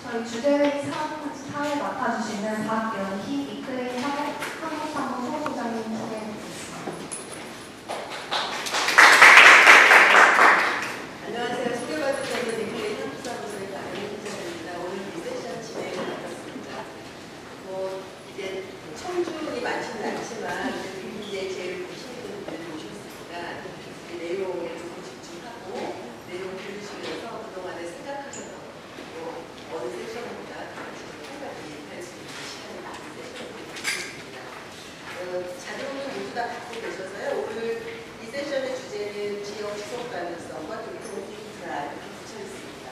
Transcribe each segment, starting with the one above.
저희 주제회의 사회 맡아주시는 박연희 이클레이 한국상무 소부장님 소개해드리겠습니다. 안녕하세요. 소개받은 자는 이클레이 한국상무소의 박연희 부장입니다. 오늘 이 세션 진행을 맡았습니다. 이제 청중이 많지는 않지만 이제 제일 보시는 분들이 오셨으니까 이 내용에 조금 집중하고 내용 들으시면서 그동안에 생각하셨던 어느 세션보다 같이 생각이 할 수 있는 시간이 많은 세션이 되겠습니다. 자료를 모두 다 갖고 계셔서요. 오늘 이 세션의 주제는 지역 지속 가능성과 교통 인프라 이렇게 붙여 있습니다.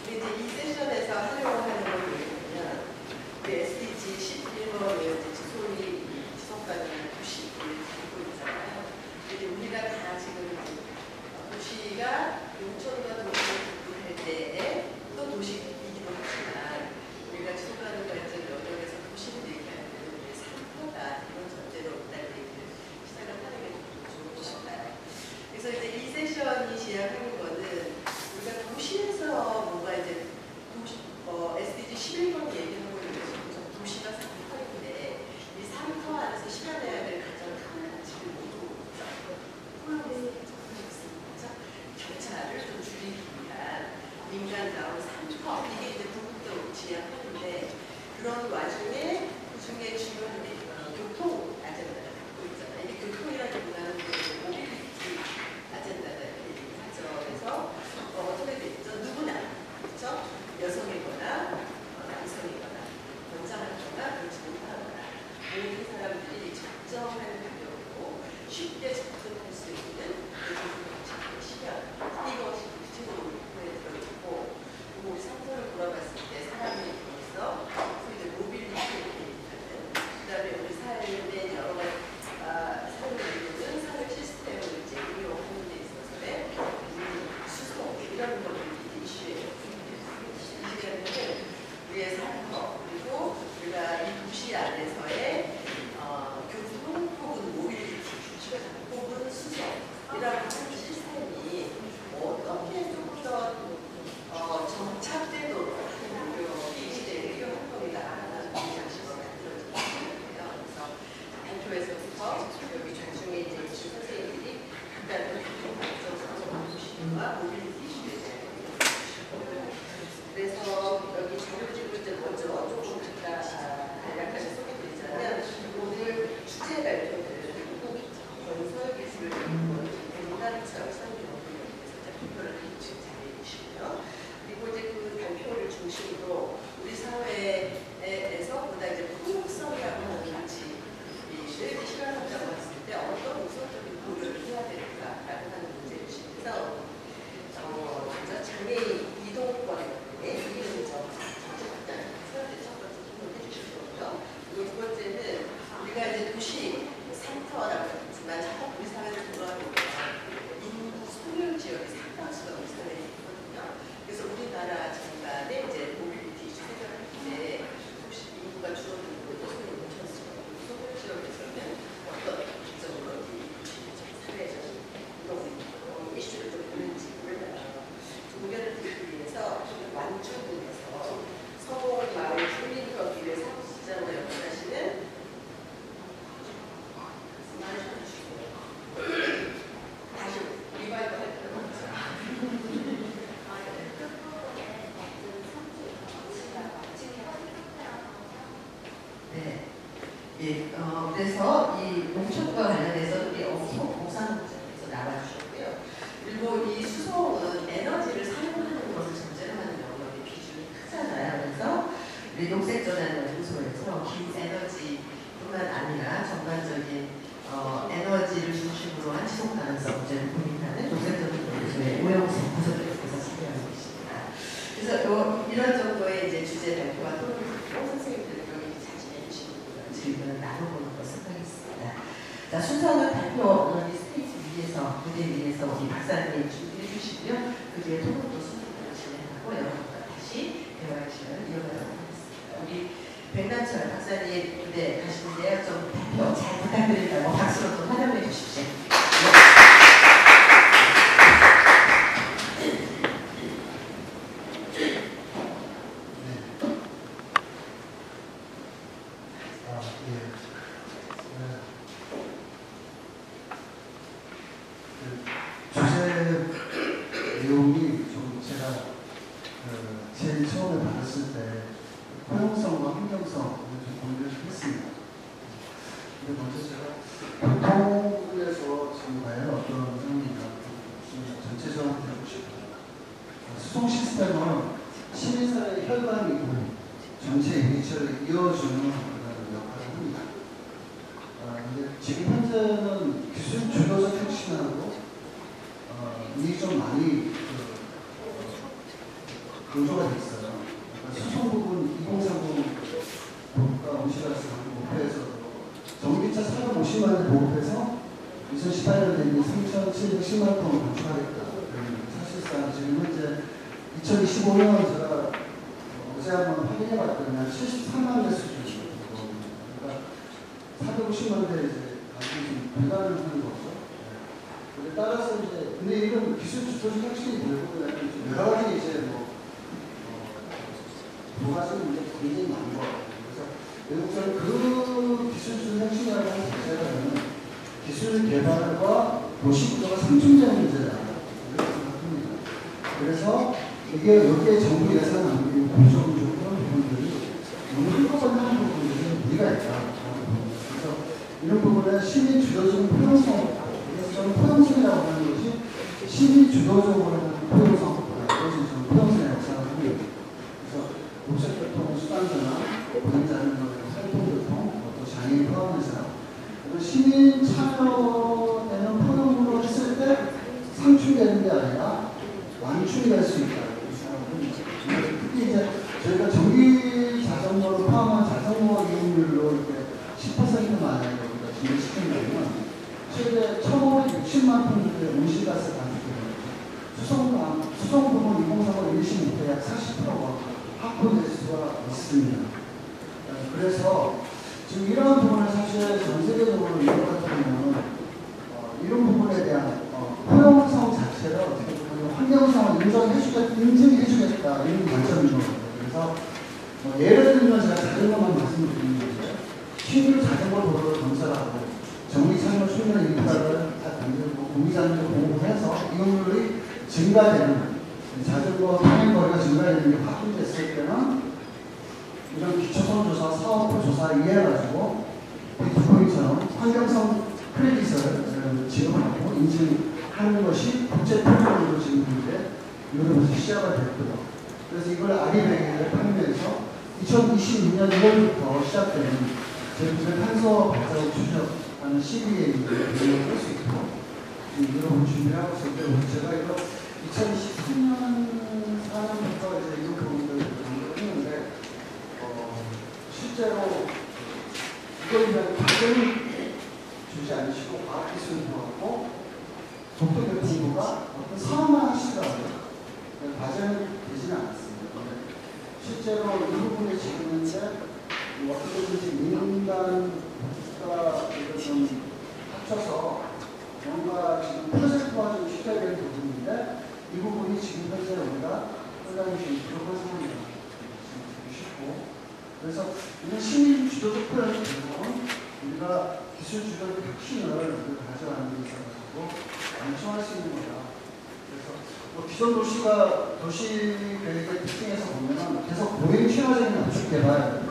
근데 이제 이 세션에서 하려고 하는 건 뭐냐면 SDG 11번의 소위 지속 가능한 도시를 갖고 있잖아요. 근데 우리가 다 지금 도시가 농촌과 도시를 구분할 때에 또 도시이기도 하지만 우리가 지속 가능 발전 영역에서 도시를 얘기할 때는 우리의 삶보다 이런 전제로 있다는 얘기를 시작을 하는 게 좋고 싶어요. 그래서 이제 이 세션이 시작하는 거는 우리가 도시에서 뭔가 이제 SDG 11번 얘기하고 있는 것은 도시가 3터인데 이 3터 안에서 실현해야 될 가장 큰 가치를 모두 격차를 좀 줄이기 위한 민간다운 3터 이게 이제 부분적으로 지향하는데 그런 와중에 그 중에 중요한 게 교통 아젠다를 갖고 있잖아요. 이게 교통이라기보다는 모빌리티 아젠다를 얘기하죠. 그래서 어떻게 됐죠? 누구나 그렇죠? 여성이거나 남성이거나 건장하거나 그렇지 못하거나 모든 사람들이 적정한 가격으로 쉽게 접근할 수 있는 교통정책의 실현 이것이 구체적으로 목표에 들어있고 그리고 우리 상태를 돌아봤을 때 사람으로서 소위 모빌리티를 얘기하는 그 다음에 우리 삶의 여러 가지 삶을 이루는 사회 시스템을 이제 운영하는 데 있어서의 수소 이런 것들이 이슈예요. 우리의 삶터 그리고 우리가 이 도시 안에서의 교통 혹은 모빌리티 혹은 수소이라는 시스템이 어떻게 조금 더 정착되도록 하는 노력이 이 시대에 필요한 겁니다라는 장식으로 만들어진 거예요. 그래서 발표에서부터 여기 중에 이제 선생님들이 각각의 교통 발전 도시와 모빌리티 이슈에 대한 얘기를 해주시고 그래서 여기 자료집을 먼저 조금 간략하게 소개드리자면 오늘 주제 발표를 한국 건설 기술을 연구원 백남철 선임연구원에서 발표를 해주신 자리에 계시고요. 그리고 이제 그 발표를 중심으로 우리 사회에서 보다 이제 폭력성이라고 하는 가치를 실현한다고 했을 때 어떤 우선적인 고려를 해야 될까라고 하는 문제를 주시면서 먼저 장애인 이동권 두 번째는 우리가 이제 도시 3터라고 했지만 우리 사회를 돌아보면 인구 소멸 지역이 상당수가 우리 사회에 있거든요. 그래서 우리나라 장관에 이제 모빌리티 이슈 해결할 때 혹시 인구가 줄어들고 소멸 지역에서는 어떤 기적으로 사회적인 이동 이슈를 좀 보는지를 의견을 드리기 위해서 완주군에서 서울마을 주민협의회 사무실장으로 역할하시는 다시 리바이브 할 필요가 없죠. 네. 예, 그래서 이 농촌과 관련해서 우리 공산국장에서 나와주셨고요. 그리고 이 수소는 에너지를 사용하는 것을 전제로 하는 영역의 비중이 크잖아요. 그래서 우리 녹색전환연구소에서 기후에너지뿐만 아니라 전반적인 에너지를 중심으로 한 지속 가능성 문제를 고민하는 녹색전환연구소의 오영생 부서장님께서 참여하고 계십니다. 그래서 이런 정도의 이제 주제 발표와 토론을 듣고 선생님들이 여기 자신해 주시는 질문을 나눠보는 것을 하겠습니다. 자, 순서는 발표 스테이지 위에서 무대 위에서 우리 박사님이 준비해 주시고요. 그 뒤에 토론도 순서대로 진행하고 여러분과 다시 대화의 시간을 이어가도록 하겠습니다. 우리 백남철 박사님 무대 가시는데요. 좀 발표 잘 부탁드린다고 박수로 좀 환영해 주십시오. 평가를 받았을 때 포용성과 환경성을 좀 고민을 했습니다. 근데 먼저 제가 교통에서 지금 과연 어떤 상황인가 전체적으로 보고 싶어요. 수송 시스템은 시민사회의 혈관이고 전체 이미지를 이어주는 역할을 합니다. 근데 지금 현재는 기술 주도적 혁신하고 이게 좀 많이 강조가 돼 있어요. 수송 부분 2030 국가 온실가스 목표에서 전기차 450만 대 보급해서 2018년에 3,710만 톤 감축하겠다. 사실상 지금 현재 2025년 제가 어제 한번 확인해 봤더니 한 73만 대 수준이에요. 그러니까 450만 대 이제 아주 불가능한 거죠. 근데 따라서 이제 근데 이런 기술 주도적 혁신이 결국에는 여러 가지 이제 두 가지는 문제 굉장히 많은 것 같아요. 그래서 저는 그 기술 주도적 혁신이라고 하는 자체가 기술 개발과 도시 구조가 상충되는 문제다. 이렇게 생각합니다. 그래서 이게 여기에 정부 예산 낭비, 공정적 그런 부분들이 너무 한꺼번에 하는 부분들이 무리가 있다. 그래서 이런 부분에 시민 주도적인 포용성, 그래서 저는 포용성이라고 하는 것이 시민 주도적으로 하는 포용성, 그것이 저는 포용성이라고 생각합니다. 그래서 국제교통 수단자나 보행자는 활동교통, 또 장애인 포함해서 시민 참여되는 포용으로 했을 때 상충되는 게 아니라 완충이 될 수 있다. 특히 이제 저희가 전기 자전거를 포함한 자전거 이용률로 이렇게 10% 만약에 우리가 진행시킨다면 최대 1,560만 톤의 온실가스 감축이 수송 부분 2030 1시부터 약 40%가 확보될 수가 있습니다. 그래서 지금 이런 부분을 사실 전 세계적으로 이런 같은 경우는 이런 부분에 대한 포용성 자체를 어떻게 보면 환경성을 인증해주겠다 이런 관점인 거예요. 그래서 예를 들면 제가 자전거만 말씀드리는데 신규 자전거 도로를 건설하고 전기 참여 충전 인프라를 다 만들고 공기자전거 보호해서 이용률이 증가되는 자전거 통행 거리가 증가되는 게 확인됐을 때는 이런 기초성 조사, 사업부 조사 이해해가지고 비트코인처럼 환경성 크레딧을 지급하고 인증하는 것이 국제 표준으로 지금 현재 유럽에서 시작이 됐고요. 그래서 이걸 아리백에 판매해서 2026년 1월부터 시작되는 제품의 탄소 발자국 추적하는 시기에 대응을 할 수 있고 이런 준비를 하고 있었는데 제가 이거 2013년 4년부터 이제 이런 부분들을 했는데 실제로 이걸 그냥 과정을 주지 않으시고 과학기술을 배웠고 독도교통부가 어떤 사업만 하시더라고요. 과정이 되지는 않았습니다. 실제로 이 부분에 지금 현재 어떻게든지 민간 국가를 좀 합쳐서 뭔가 지금 프로젝트화 좀 시켜야 되는 부분인데 이 부분이 지금 현재 우리가 상당히 좀 부족한 상황이다. 쉽고 그래서 이런 시민 주도적 표현을 통해서 우리가 기술 주도적 혁신을 가져가는 데 있어서 완성할 수 있는 거다. 그래서 기존 도시가 도시 계획의 특징에서 보면 계속 보행 친화적인 압축 개발,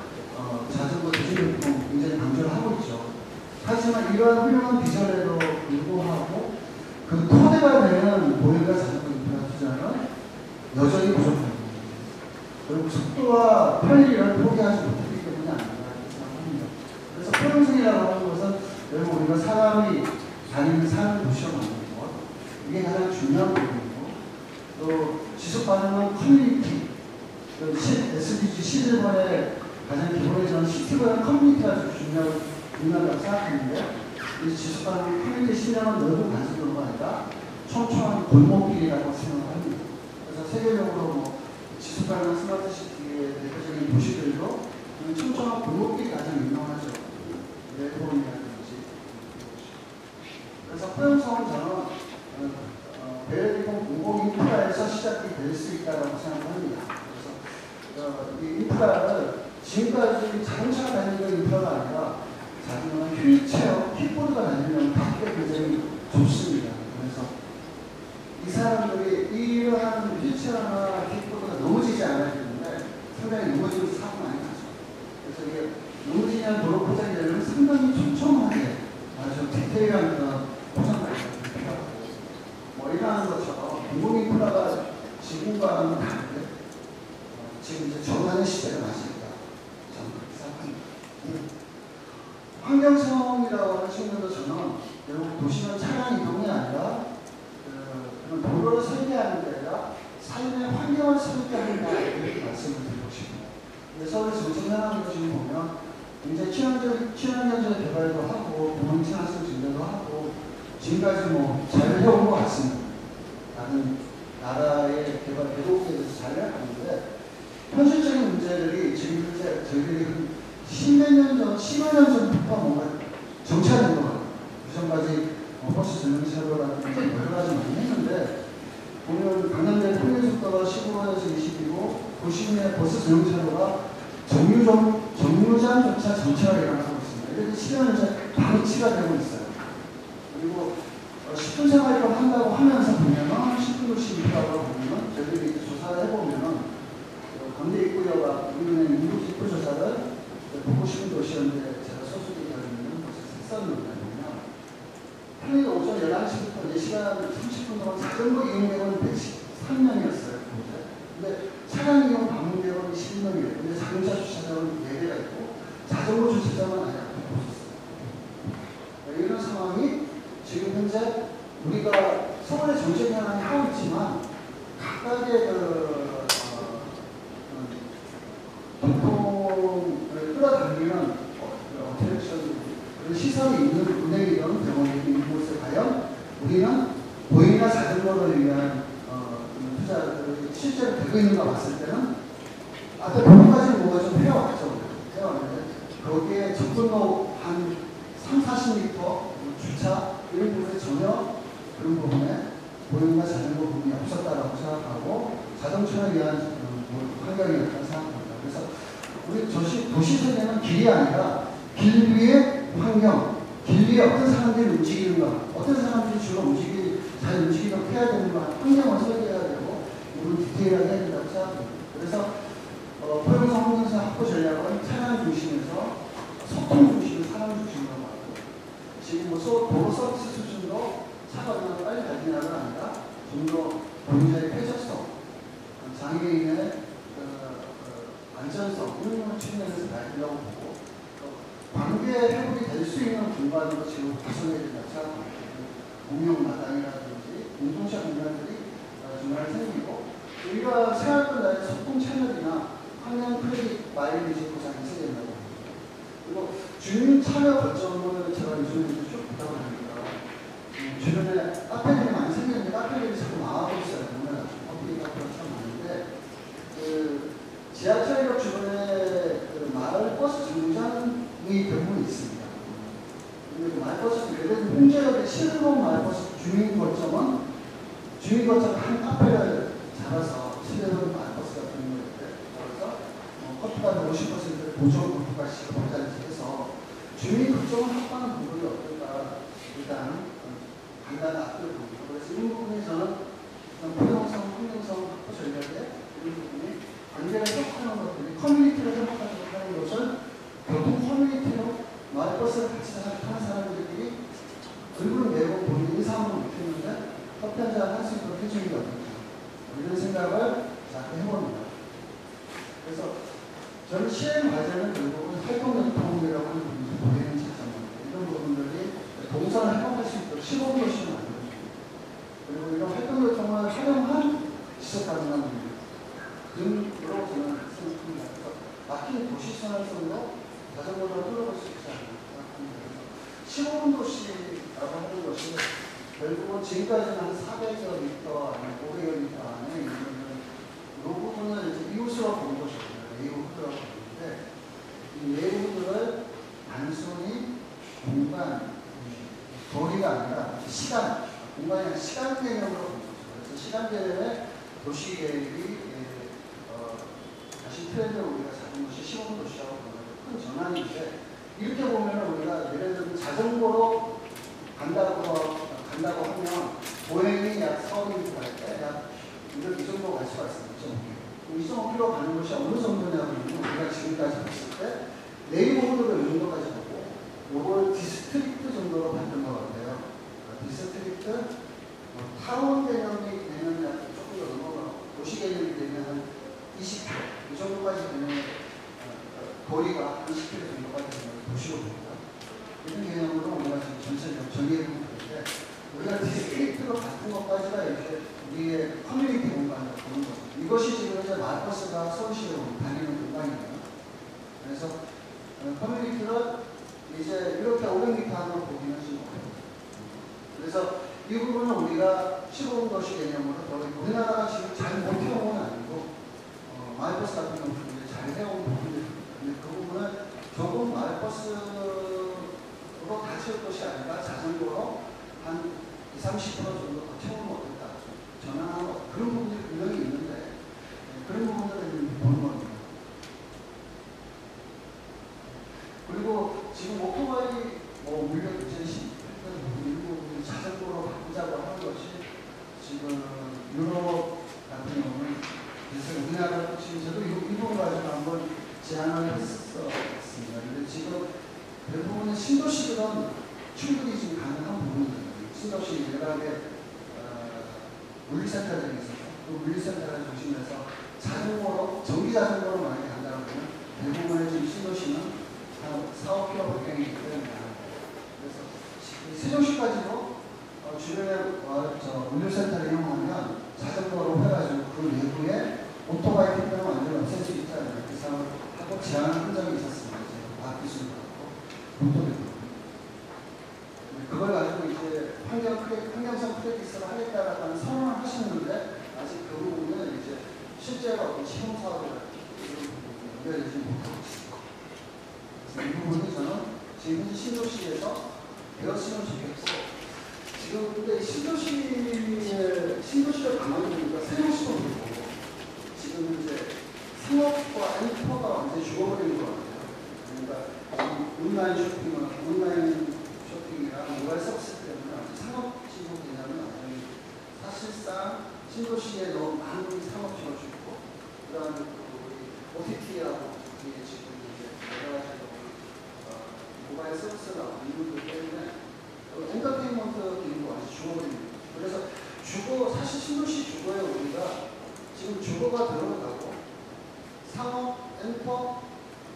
자전거 대중교통 굉장히 강조를 하고 있죠. 하지만 이러한 훌륭한 비전에도 불구하고 그 토대가 되는 보행과 자전거 인프라 투자는 여전히 부족합니다. 그리고 속도와 편리를 포기하지 못하기 때문에 아닌가 생각합니다. 그래서 포용성이라고 하는 것은 결국 우리가 사람이 다니는 사는 도시가 만드는 것, 이게 가장 중요한 부분이고, 또 지속 가능한 커뮤니티, SDG 11번의 가장 기본에서는 시티보다는 커뮤니티가 아주 중요하다고 생각하는데, 이 지속 가능한 커뮤니티 신뢰는 넓은 간섭도가 아니라 촘촘한 골목길이라고 생각합니다. 그래서 세계적으로 지속 가능한 스마트 시티의 대표적인 도시들도 촘촘한 골목길이 가장 유명하죠. 멜보른이라든지. 그래서 포용성은 저는 배려기공 공공 인프라에서 시작이 될 수 있다고 생각합니다. 그래서 이 인프라를 지금까지 자동차가 다니는 인프라가 아니라 자전거나 휠체어, 킥보드가 다니는 밖에 굉장히 좋습니다. 그래서 이 사람들이 이러한 휠체어나 킥보드가 넘어지지 않아야 되는데 상당히 넘어지는 사고 많이 나죠. 그래서 이게 넘어지냐 도로 포장이 되려면 상당히 촘촘하게 아주 디테일한 포장을 필요하고 뭐 이러한 것처럼 공공인프라가 지금과는 다른데 지금 이제 전환의 시대가 맞습니다. 저는 그렇게 생각합니다. 환경성이라고 하는 측면도 저는 결국 도시는 차량 이동이 아니라 그런 도로를 설계하는 게 아니라 삶의 환경을 설계한다 이렇게 말씀을 드리고 싶습니다. 서울 정책현황도 지금 보면 굉장히 친환경적 개발도 하고 공동친환성 증대도 하고 지금까지 뭐 잘 해온 것 같습니다. 다른 나라의 개발 대국에 대해서 잘 해왔는데 현실적인 문제들이 지금 현재 저희들이 한 10몇 년 전, 10여 년 전부터 뭔가 정착된 것 같아요. 그전까지 버스 전용차로라든지 여러 가지 많이 했는데 보면 강남대 통일속도가 15에서 20이고 도심의 버스 전용차로가 정류장조차 정체가 일어나고 있습니다. 이렇게 10여 년 전에 방치가 되고 있어요. 그리고 10분 생활권 한다고 하면서 보면은 10분 도시 인프라고 보면은 저희들이 조사를 해보면은 건대 입구역 앞 우리는 인구 조사를 보고 싶은 도시였는데 제가 소속이 되어 있는 곳에서 했었는데 보면 평일 오전 11시부터 4시간 30분 동안 자전거 이용객은 113명이었어요. 근데 차량 이용 방문객은 21명이에요. 근데 자동차 주차장은 4개가 있고 자전거 주차장은 아예 없었어요. 이런 상황이 지금 현재 우리가 서울의 정책 현황이 하고 있지만 각각의 교통을 끌어당기는 시설이 있는 은행이든 병원이든 이곳에 과연 우리는 보행이나 자전거를 위한 투자들이 실제로 되고 있는가 봤을 때는 아까 보험까지 뭐가 좀 해왔죠. 해왔는데 거기에 접근로 한 3, 40m 주차 이런 부분에 전혀 그런 부분에 보행이나 자전거 부분이 없었다라고 생각하고 자동차를 위한 환경이었다고 생각합니다. 그래서 우리 도시 세계는 길이 아니라 길 위의 환경, 길 위에 어떤 사람들이 움직이는가, 어떤 사람들이 주로 잘 움직이도록 해야 되는가, 환경을 설계해야 되고, 이걸 디테일하게 해야 된다고 생각합니다. 그래서, 포용성 환경성 확보 전략은 차량 중심에서 소통 중심을 사람 중심으로 가고, 지금 뭐 도로 서비스 수준도 차가 얼마나 빨리 달리냐가 아니라 좀 더 보행자의 쾌적성, 장애인의 안전성, 이런 걸 측면에서 달리려고 보고, 관계 회복이 될 수 있는 공간으로 지금 구성해야 된다고 생각합니다. 공용마당이라든지 공동체 공간들이 중간에 생기고 우리가 생활권 나의 소통 채널이나 환경 크레딧 마일리지 보상이 있어야 된다고 합니다. 그리고 주민 참여 거점을 제가 요즘에 쭉 보다 보니까 주변에 카페들이 많이 생겼는데 카페들이 자꾸 망하고 있어요. 보면 커피 카페가 참 많은데 지하철역 주변에 마을 버스 정류장이 대부분 있습니다. 근데 마을버스, 예를 들면 홍제역의 신흥동 마을버스 주민거점은 한 카페를 잡아서 실내로 마을버스 같은 걸 잡아서 커피값 50% 보조 커피값씩 거기다해서 주민거점을 확보하는 방법이 어떨까 일단 간단한 앞을 봅니다. 그래서 이 부분에 저는 포용성, 환경성 확보 전략에 이런 부분이 관계를 회복하는 것들이 커뮤니티를 회복하는 것을 교통 커뮤니티로 마을버스를 같이 타는 사람들끼리 얼굴을 내고 본인 인사함을 못했는데 커피 한잔 할 수 있도록 해주는 게 어떨까 이런 생각을 자꾸 해봅니다. 그래서 저는 실행 과제는 결국은 활동교통이라고 하는 부분이 보이는 차점입니다. 이런 부분들이 동선을 회복할 수 있도록 시범도시를 만들어줍니다. 그리고 이런 활동교통을 활용한 지속 가능한 분들 등으로 저는 생각합니다. 그래서 막힌 도시생활성으로 자전거를 끌어볼 수 있지 않을까 생각합니다. 시범도시라고 하는 것이 결국은 지금까지는 한 400여 미터, 500여 미터 안에 있는 이 부분을 이제 이웃으로 본 것입니다. 네이버후드라고 보는데 이 네이버후드를 단순히 공간, 거리가 아니라 시간, 공간이 아니라 시간 개념으로 본 거죠. 그래서 시간 개념의 도시 계획이 다시 트렌드를 우리가 잡은 것이 시범도시라고 보는 큰 전환인데 이렇게 보면 우리가 예를 들면 자전거로 간다고 하면 보행이 약 4km 갈 때 약 이 정도 갈 수가 있습니다. 2.5km 가는 것이 어느 정도냐고 거리가 한 10km 정도가 되는 도시로입니다. 이런 개념으로 우리가 지금 전체적으로 정의해보면 되는데 우리가 디스트릭트로 같은 것까지가 이렇게 우리의 커뮤니티 공간을 보는 거죠. 이것이 지금 이제 마을버스가 서울시로 다니는 공간이에요. 그래서 커뮤니티를 이제 이렇게 500m 하는 보기는 좀 어려워요. 그래서 이 부분은 우리가 시골 도시 개념으로 우리나라가 지금 잘 못해온 건 아니고 마을버스 같은 경우는 잘 해온 부분들입니다. 근데 그 부분을 조금 마을버스로 다 채울 것이 아니라 자전거로 한 20-30% 정도 더 채우면 어떨까 전환하는 그런 부분들이 분명히 있는데 그런 부분들을 보는 겁니다. 그리고 지금 오토바이 물려 문제시 일부 자전거로 바꾸자고 하는 것이 지금 유럽 같은 경우는 그래서 우리나라 지금 저도 이 부분 가지고 한번 제안을 했었습니다. 근데 지금 대부분의 신도시들은 충분히 지금 가능한 부분입니다. 신도시 외곽에 물류센터들이 있어서 그 물류센터를 중심해서 자전거로 전기 자전거로 만약에 간다고 하면 대부분의 지금 신도시는 한 4-5km 발경이기 때문에 그래서 세종시까지도 주변에 물류센터를 이용하면 자전거로 해가지고 그 내부에 오토바이 택배는 완전히 없앨 수 있다는 그 상을 하고 제안을 한 적이 있었습니다. 과학 기술을 갖고 공통적으로 그걸 가지고 이제 환경성 프랙티스를 하겠다라는 선언을 하시는데 아직 그 부분은 이제 실제로 어떤 시범 사업을 연결되지 못하고 있습니다. 그래서 이 부분은 저는 지금 현재 신도시에서 되었으면 좋겠고 지금 근데 신도시를 가만히 보니까 세종시도 그렇고 지금 이제 상업과 엔터가 완전히 죽어버리는 것 같아요. 그러니까 온라인 쇼핑이랑 모바일 서비스 때문에 상업지구 개념은 완전히 사실상 신도시에 너무 많은 상업지가 죽고 그 다음에 우리 OTT하고 지금 이제 여러 가지 모바일 서비스가 나오는 이유들 때문에 엔터테인먼트 기능도 완전히 죽어버립니다. 그래서 사실 신도시 주거에 우리가 지금 주거가 들어가고 상업, 엔터,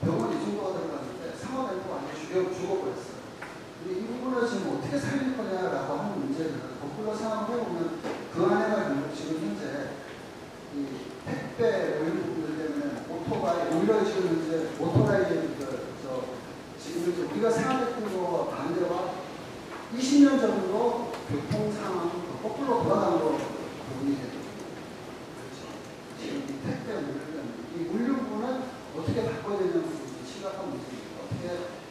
병원 이 정도가 들어가는데 상업, 엔터 완전히 죽어버렸어요. 근데 이 부분을 지금 어떻게 살릴 거냐라고 하는 문제는 거꾸로 생각을 해보면 그 안에가 지금 현재 이 택배 이런 부분들 때문에 오토바이 오히려 지금 이제 오토라이즈 지금 이제 우리가 생각했던 거와 반대와 20년 전으로 교통 상황이 거꾸로 돌아간 거 부분이 되죠. 그렇죠. 지금 이 택배 이 물류 부분은 어떻게 바꿔야 되냐는 부분이 심각한 문제입니다. 어떻게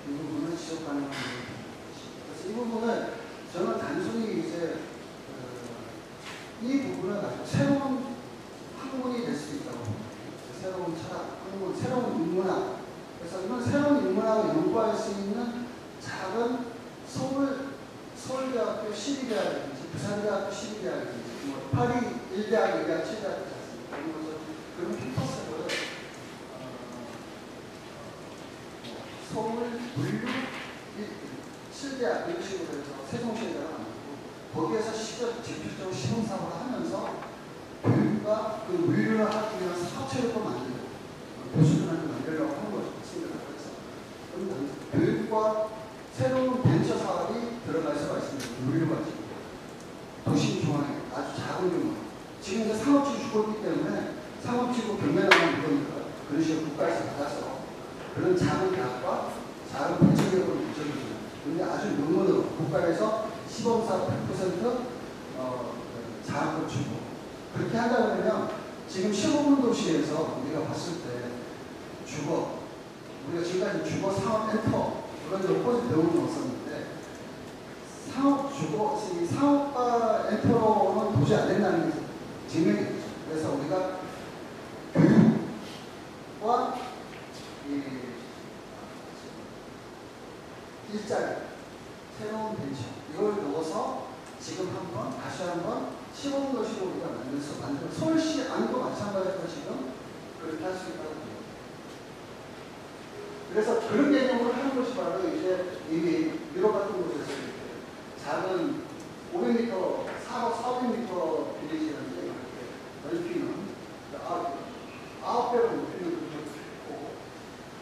이 부분을 지속 가능한 문제입니다. 그래서 이 부분은 저는 단순히 이제 이 부분은 아주 새로운 학문이 될 수 있다고 봅니다. 새로운 철학, 학문, 새로운 인문학. 그래서 이런 새로운 인문학을 연구할 수 있는 작은 서울대학교 12대학이든지 부산대학교 12대학이든지 파리 1대학, 2대학, 7대학 그런 캠퍼스를 서울 물류 7대학 이런 식으로 해서 세종시에다가 만들고 거기에서 집중적으로 시범사업을 하면서 교육과 그 물류를 하기 위한 사업체를 또 만들고 교수들한테 만들려고 하는 거죠. 그래서 교육과 새로운 벤처 사업이 들어갈 수가 있습니다. 물류가 지금 도심 중앙에 아주 작은 규모. 지금 이제 상업지구 죽었기 때문에 상업지구 경매라는 이거니까 그런 식으로 국가에서 받아서 그런 작은 대학과 작은 벤처 기업을 붙여주죠. 그런데 아주 명문으로 국가에서 시범사업 100% 자금을 주고 그렇게 한다 그러면 지금 15분 도시에서 우리가 봤을 때 우리가 지금까지 주거 상업 엔터 그런 요건을 배우는 없었는데 상업과 엔터로는 도저히 안 된다는 게 증명이죠. 그래서 우리가 교육과 일자리, 새로운 벤처 이걸 넣어서 지금 다시 한번 시범 도시로 우리가 만들어 서울시 안도 마찬가지로 지금 그렇게 할 수 있다고 봅니다. 그래서 그런 개념으로 하는 것이 바로 이제 이미 유럽 같은 곳에서 이렇게 작은 500m, 400m 빌리지라는 게 이렇게 넓이는 9배로 높이는 것도 있고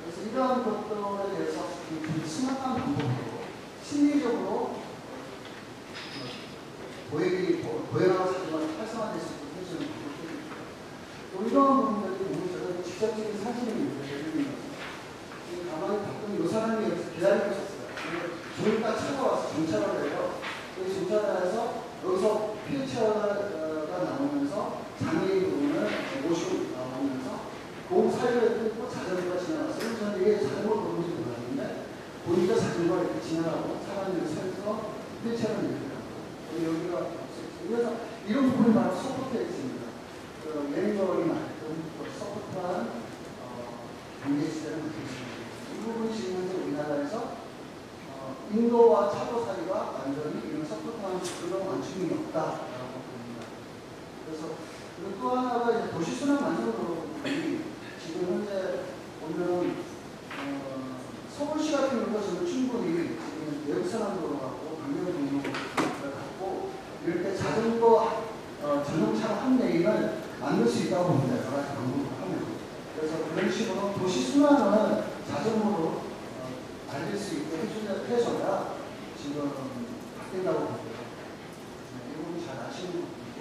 그래서 이런 이러한 것들에 대해서 좀 심각한 방법으로 심리적으로 고해하고 사진을 활성화될 수 있도록 해주는 방법들입니다. 또 이러한 부분들이 보면 저는 직접적인 사진입니다. 가만히 봤더니 이 사람이 여기서 기다리고 있었어요. 저를 딱 찾아와서 정찰을 해요. 정찰을 해서 여기서 휠체어가 나오면서 장애인 부분을 모시고 나오면서 그 사이를 뚫고 자전거가 지나갔어요. 저는 이게 자전거 도는지 몰랐는데 보니까 자전거가 이렇게 지나가고 사람들이 서서 휠체어를 내리더라고요. 여기가 그래서 이런 부분이 바로 서포트엑스입니다. 매니저이 말했던 서포트한 경제 시대를 만들었습니다. 이 부분이 지금 현재 우리나라에서 인도와 차도 사이가 완전히 이런 서포트한 그런 완충이 없다라고 봅니다. 그래서 또 하나가 이제 도시순환 만들어놓은 지금 현재 보면 서울시 같은 경우도 저는 충분히 지금 외국산항도로 갖고 강변도로를 갖고 이럴 때 자전거 전용차 한 레인을 만들 수 있다고 봅니다. 여러 가지 방법을 하면. 그래서 그런 식으로 도시 순환을 자전거로 알릴 수 있게 해줘야 지금 바뀐다고 봅니다. 이 부분 잘 아시는 부분이고.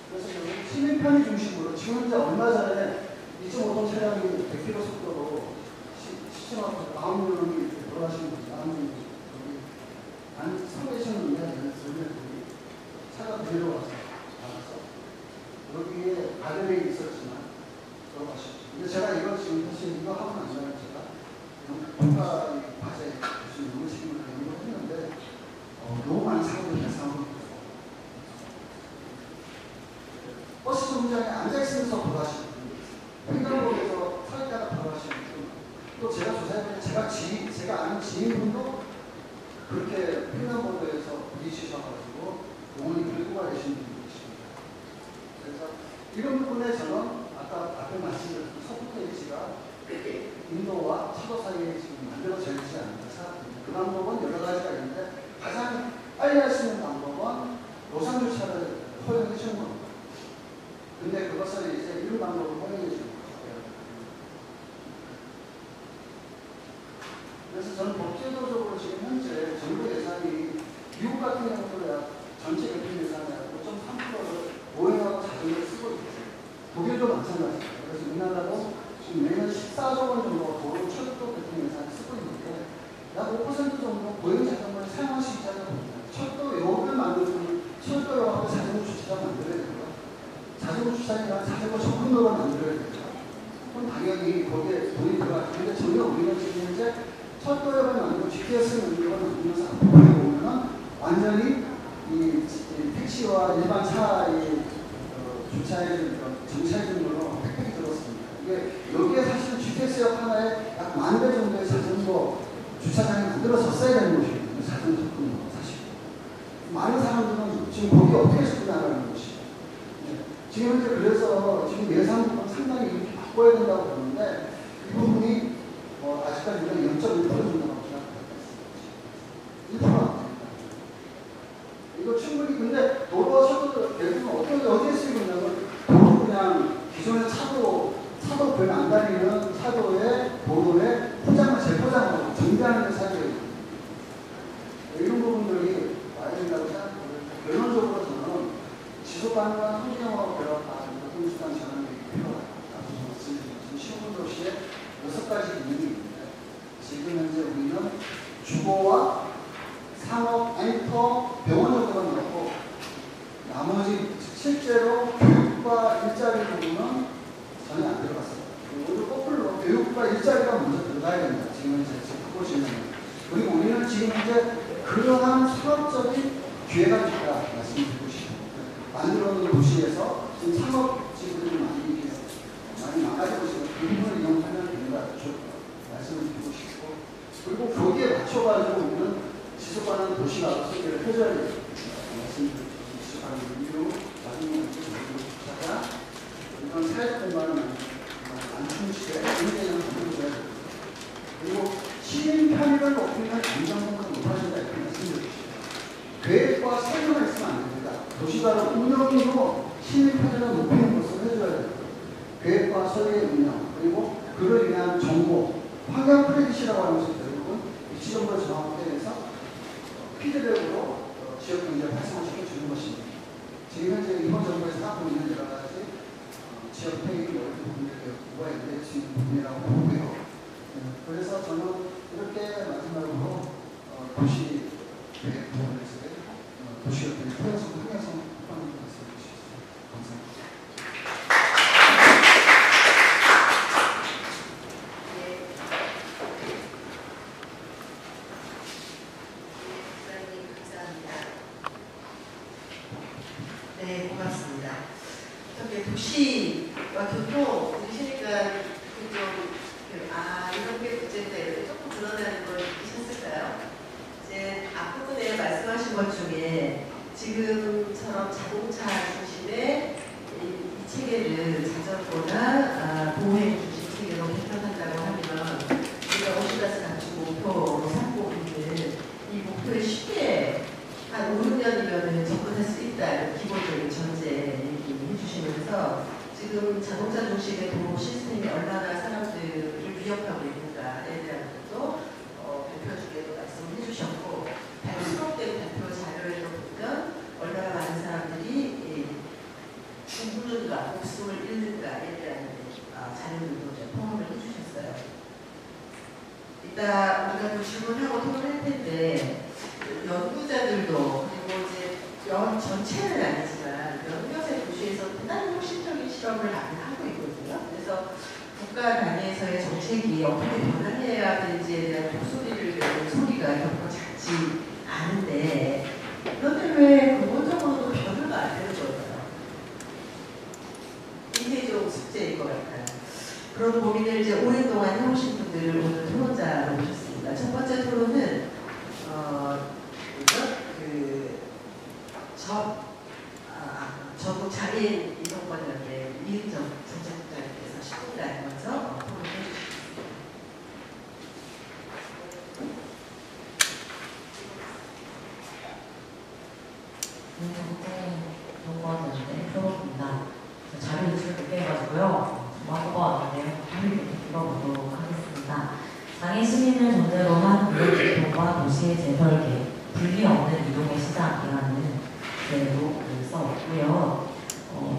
그래서 여기 시민 편의 중심으로 지금 현재 얼마 전에 2.5톤 차량이 100km 속도로 시청하고 마음으로는 돌아가시는 분이 마음으로 안 서계시는 분이 차가 내려와서 여기에 가드레일이 있었지만 들어가셨죠. 근데 제가 이거 지금 사실 이거 하고 난 다음에 제가 평가 과제 무슨 너무 책임을 가지고 했는데 너무 많은 사고들이 발생하고 버스 정류장에 앉아있으면서 돌아가시는 분, 횡단보도에서 서 있다가 돌아가시는 분, 또 제가 조사해보니 제가 아는 지인분도 그렇게 횡단보도에서 부딪히셔가지고 영혼이 들고 계시는 분이 계십니다. 그래서 이런 부분에 저는 아까 앞에 말씀드렸던 서포트엑스가 인도와 차도 사이에 지금 만들어져 있지 않을까 생각합니다. 그 방법은 여러 가지가 있는데 가장 빨리 할 수 있는 방법은 노상주차를 허용해 주는 겁니다. 근데 그것을 이제 이런 방법을 허용해 주는 거예요. 그래서 저는 법제도적으로 지금 현재 정부 예산이 미국 같은 경우도 전체 교통 예산의 5.3%를 보행하고 자전거를 쓰고 있어요. 독일도 마찬가지예요. 그래서 우리나라도 지금 매년 14조 원 정도 도로 철도 교통 예산을 쓰고 있는데 약 5% 정도 보행 자전거를 사용할 수 있다고 봅니다. 철도역을 만들면 철도역하고 자전거 주차장 만들어야 되고요. 자전거 주차장이나 자전거 접근로를 만들어야 되고요. 그럼 당연히 거기에 돈이 들어가는데 전혀 우리는 지금 현재 철도역을 만들고 GPS 능력을 만들면서 앞으로 보면은 완전히 이 택시와 일반 차의 정차해주는 팩팩이 들었습니다. 이게 여기에 사실 GPS역 하나에 약 10,000대 정도의 자전거 주차장이 만들어졌어야 되는 것이거든요. 자전거 접근으로 사실. 많은 사람들은 지금 거기 어떻게 접근하라는 것이. 지금 현재 그래서 지금 예산은 상당히 이렇게 바꿔야 된다고 그러는데 이 부분이 아직까지 우리가 0.1% 준다고 생각합니다. 1%. 이거 충분히 근데 도로와 철도 대부분 어디에 쓰이고 있냐면 도로 그냥 기존의 차도 별로 안 다니는 차도에 도로에 포장을 재포장하고 정비하는 데 사용해요. 이런 부분들이 와야 된다고 생각하고 결론적으로 저는 지속 가능한 환경하고 결합한 교통수단 전환이 필요하다고 말씀드립니다. 시흥도시에 6가지 기능이 있는데 지금 현재 우리는 주거와 산업, 엔터, 병원 정도만 넣고 나머지 실제로 교육과 일자리 부분은 전혀 안 들어갔어요. 오히려 거꾸로 교육과 일자리가 먼저 들어가야 됩니다. 지금 현재 보시면. 그리고 우리는 지금 현재 그러한 상업적인 기회가 있다 말씀드리고 싶습니다. 만들어놓은 도시에서 지금 상업지구들이 많이 망가지고 있어요. 그 부분을 이용하면 된다. 말씀을 드리고 싶고 그리고 거기에 맞춰가지고 우리는 지속가는 도시가 소개를 해줘야 됩니다. 말씀드리고 지속가는 이유, 나중에 주차장, 이런 사회적 공간을 안충시에 굉장히 만들어줘야 됩니다. 그리고 시민 편의를 높이면 안정성도 높아진다 이렇게 말씀드립니다. 계획과 설명을 있으면 안 됩니다. 도시가로 운영으로 시민 편의를 높이는 것을 해줘야 됩니다. 계획과 설계 운영, 그리고 그를 위한 정보, 환경 프레디 서치라고 하는 것은 결국은 지정부를 정확화해서 피드백으로 지역 경제를 활성화시켜 주는 것입니다. 지금 현재 이번 정부에서 하고 있는 여러 가지 지역 회의 부분들과 연계될 수 있는 부분이라고 보고요. 그래서 저는 이렇게 마지막으로 도시 계획 부분에서의 도시역의 통합성 하는 말씀을 주셨습니다. 감사합니다. 네, 고맙습니다. 이렇게 도시와 교통 들으시니까 이런 게 문제인데 이렇게 조금 드러나는 걸 느끼셨을까요? 이제 앞부분에 말씀하신 것 중에 지금처럼 자동차 중심의 이 체계를 자전거나 보행 중심 체계로 개편한다고 하면 우리가 오시가스 감축 목표로 삼고 있는 이 목표에 쉽게 한 5, 6년이면 접근할 수 있다 이런 기본적인 전제 얘기해 주시면서 지금 자동차 중심의 도로 시스템이 얼마나 사람들을 위협하고 있는가에 대한 것도 발표 중에도 말씀해 주셨고 수록된 발표 자료에도 보면 얼마나 많은 사람들이 죽는가 목숨을 잃는가에 대한 자료들도 포함을 해 주셨어요. 이따 우리가 또 질문하고 토론할 텐데 연구자들도 그리고 이제 전체는 아니지만 몇몇의 도시에서 대단히 혁신적인 실험을 많이 하고 있거든요. 그래서 국가 단위에서의 정책이 어떻게 변화해야 되는지에 대한 목소리를 내는 소리가 결코 작지 않은데 그런데 왜 근본적으로도 변화가 안 되는 걸까요? 이게 좀 숙제일 것 같아요. 그런 고민을 이제 오랫동안 해오신 분들을 오늘 토론자로 모셨습니다. 첫 번째 토론은 전국 장애인 이동권연대 이은정 전체국장님께서 10분간 먼저 토론해 주시겠습니다. 이동권연대 표로입니다. 자료를 좀 늦게 해가지고요. 정말 뽑아왔는데요. 하루 이렇게 들어보도록 하겠습니다. 장애 시민을 전제로 한 도로교통과 도시의 재설계, 분리 없는 이동의 시작이라는 제목을 써왔고요.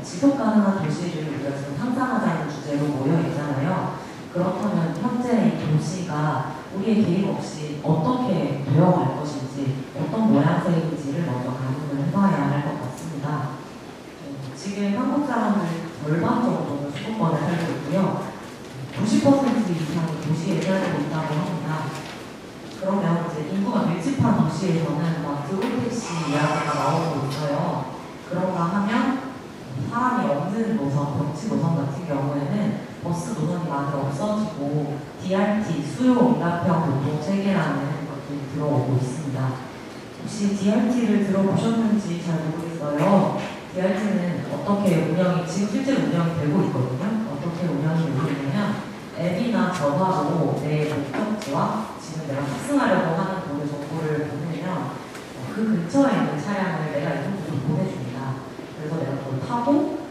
지속 가능한 도시를 우리가 지금 상상하자는 주제로 모여 있잖아요. 그렇다면 현재 이 도시가 우리의 개입 없이 어떻게 되어갈 것인지, 어떤 모양새인지를 먼저 가늠을 해봐야 할 것 같습니다. 지금 한국 사람들 절반 정도는 수도권에 살고 있고요. 90% 이상이 도시에 살고 있다고 합니다. 그러면 이제 인구가 밀집한 도시에서는 막 드론택시 이야기가 나오고 있어요. 그런가 하면 사람이 없는 노선, 벽지 노선 같은 경우에는 버스 노선이 많이 없어지고 DRT, 수요 응답형 교통체계라는 것들이 들어오고 있습니다. 혹시 DRT를 들어보셨는지 잘 모르겠어요. DRT는 어떻게 운영이, 지금 실제로 운영이 되고 있거든요. 어떻게 운영이 되고 있냐면 앱이나 전화로 내 목적지와 지금 내가 탑승하려고 하는 곳의 정보를 보내면 그 근처에 있는 차량을 내가 이런 곳으로 보내줍니다. 그래서 내가 그걸 타고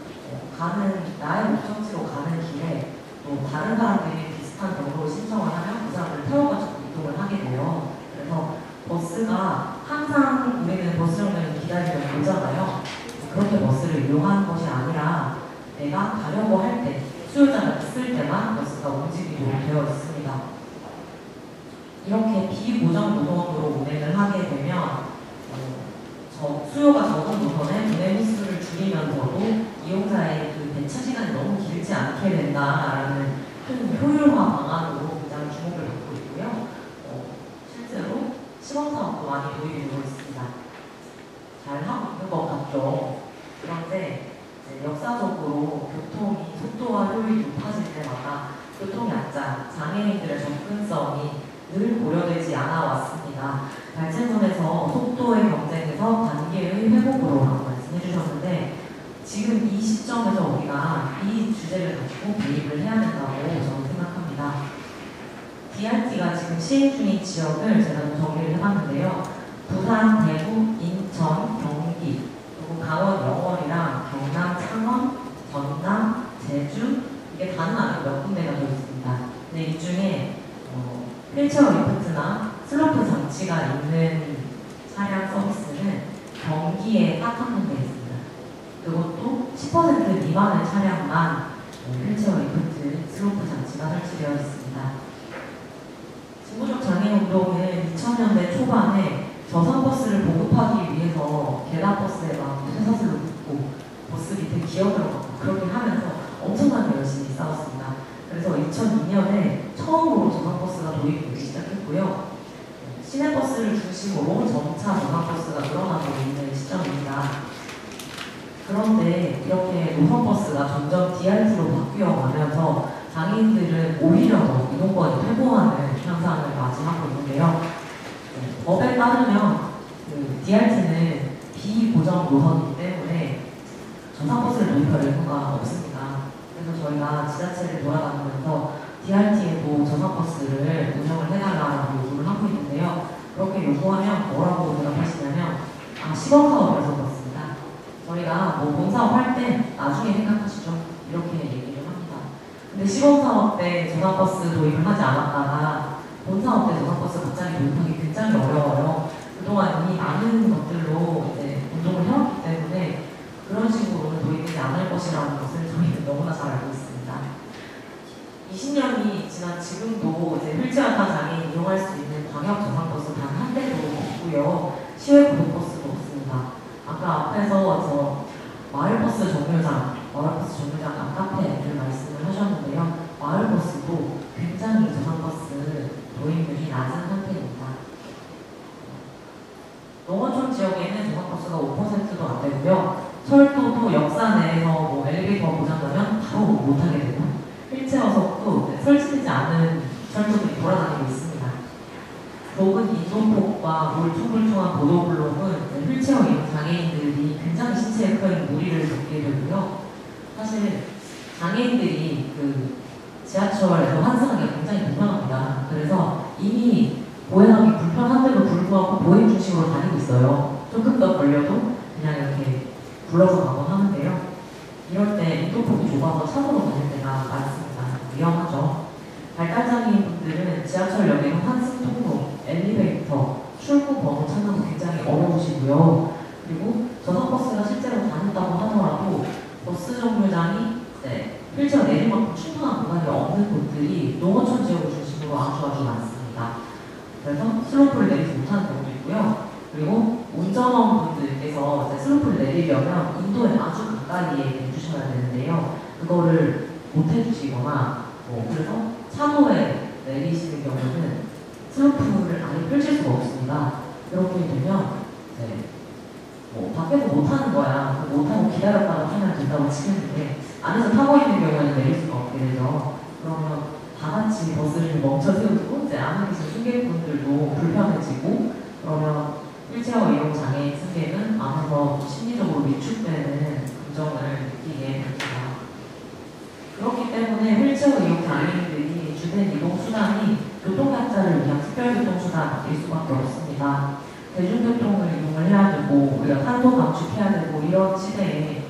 가는, 나의 목적지로 가는 길에 또 다른 사람들이 비슷한 경로로 신청을 하면 그 사람을 태워가지고 이동을 하게 돼요. 그래서 버스가 항상 우리는 버스 정류장에 기다리면 오잖아요. 그렇게 버스를 이용하는 것이 아니라 내가 가려고 할 때, 수요자가 있을 때만 버스가 움직이도록 되어 있습니다. 이렇게 비고정 노선으로 운행을 하게 되면 수요가 적은 노선에 운행 횟수를 줄이면서도 이용자의 그 배차 시간이 너무 길지 않게 된다라는 큰 효율화 방안으로 굉장히 주목을 받고 있고요. 실제로 시범사업도 많이 도입이 되고 있습니다. 잘 하고 있는 것 같죠. 그런데 역사적으로 교통이 속도와 효율이 높아질 때마다 교통약자, 장애인들의 접근성이 늘 고려되지 않아 왔습니다. 발제문에서 속도의 경쟁에서 단계의 회복으로라고 말씀해 주셨는데 지금 이 시점에서 우리가 이 주제를 가지고 대입을 해야 된다고 저는 생각합니다. DRT가 지금 시행 중인 지역을 제가 좀 정리를 해봤는데요. 부산, 대구, 인천, 경기, 그리고 강원, 영월이랑 경남, 창원, 전남, 제주 이게 다는 아니고 몇 군데가 더 있습니다. 근데 이 중에 휠체어 리프트나 슬로프 장치가 있는 차량 서비스는 경기에 딱 한 군데 있습니다. 그것도 10% 미만의 차량만 휠체어 리프트, 슬로프 장치가 설치되어 있습니다. 지구적 장애 운동은 2000년대 초반에 저상버스를 보급하기 위해서 계단버스에 막 쇠사슬로 묶고 버스 밑에 기어들어가고 그렇게 하면서 엄청나게 열심히 싸웠습니다. 그래서 2002년에 처음으로 저상버스가 도입되기 시작했고요. 시내버스를 중심으로 점차 저상버스가 늘어나고 있는 시점입니다. 그런데 이렇게 노선버스가 점점 DRT로 바뀌어 가면서 장애인들은 오히려 더 이동권이 퇴보하는 현상을 맞이하고 있는데요. 법에 따르면 DRT는 비고정 노선이기 때문에 저상버스를 도입할 의무가 없습니다. 그래서 저희가 지자체를 돌아다니면서 DRT에도 저상버스를 운영을 해달라고 요구를 하고 있는데요. 그렇게 요구하면 뭐라고 대답하시냐면 시범사업이라서 그렇습니다. 저희가 본사업 할 때 나중에 생각하시죠. 이렇게 얘기를 합니다. 근데 시범사업 때 저상버스 도입을 하지 않았다가 본사업 때 저상버스 갑자기 도입하기 굉장히 어려워요. 그동안 이미 많은 것들로 운동을 해왔기 때문에 그런 식으로는 도입되지 않을 것이라는 것을 저희는 너무나 잘 알고 있습니다. 20년이 지난 지금도 휠체어 타 장애인 이용할 수 있는 광역 저상버스 단 한 대도 없고요. 시외 고속버스도 없습니다. 아까 앞에서 마을버스 정류장 앞카페를 말씀을 하셨는데요. 마을버스도 굉장히 저상버스 도입률이 낮은 상태입니다. 농어촌 지역에는 저상버스가 5%도 안 되고요. 철도도 역사 내에서 엘리베이터 고장나면 바로 못하게 되고 휠체어석도 설치되지 않은 철도들이 돌아다니고 있습니다. 좁은 인도폭과 울퉁불퉁한 보도블록은 휠체어 이용 장애인들이 굉장히 신체에 큰 무리를 겪게 되고요. 사실 장애인들이 지하철에서 환승하기가 굉장히 불편합니다. 그래서 이미 보행하기 불편한데도 불구하고 보행 중심으로 다니고 있어요. 조금 더 걸려도 그냥 이렇게 불러서 가곤 하는데요. 이럴 때 인도폭이 좁아서 차도로 다닐 때가 많습니다. 위험하죠. 발달장애인 분들은 지하철역에는 환승 통로, 엘리베이터, 출구 번호 찾는 거 굉장히 어려우시고요. 그리고 저상버스가 실제로 다닌다고 하더라도 버스 정류장이 휠체어 내릴 만큼 충분한 공간이 없는 곳들이 농어촌 지역을 중심으로 아주 많습니다. 그래서 슬로프를 내리지 못하는 경우도 있고요. 그리고 운전원분들께서 슬로프를 내리려면 인도에 아주 가까이에 해주셔야 되는데요. 그거를 못 해주시거나 그래서 차도에 내리시는 경우는 슬로프를 아예 펼칠 수가 없습니다. 그렇게 되면 밖에서 못하는 거야. 못하고 기다렸다가 하면 된다고 치는데 안에서 타고 있는 경우에는 내릴 수가 없게 되죠. 그러면 다 같이 버스를 멈춰 세우고 안에 계신 승객분들도 불편해지고 그러면 휠체어 이용 장애인 승객은 안에서 심리적으로 위축되는 감정을 느끼게 됩니다. 그렇기 때문에 휠체어 이용 장애인들이 주된 이동 수단이 교통약자를 위한 특별교통수단일 수밖에 없습니다. 대중교통을 이용을 해야 되고 우리가 탄소 감축해야 되고 이런 시대에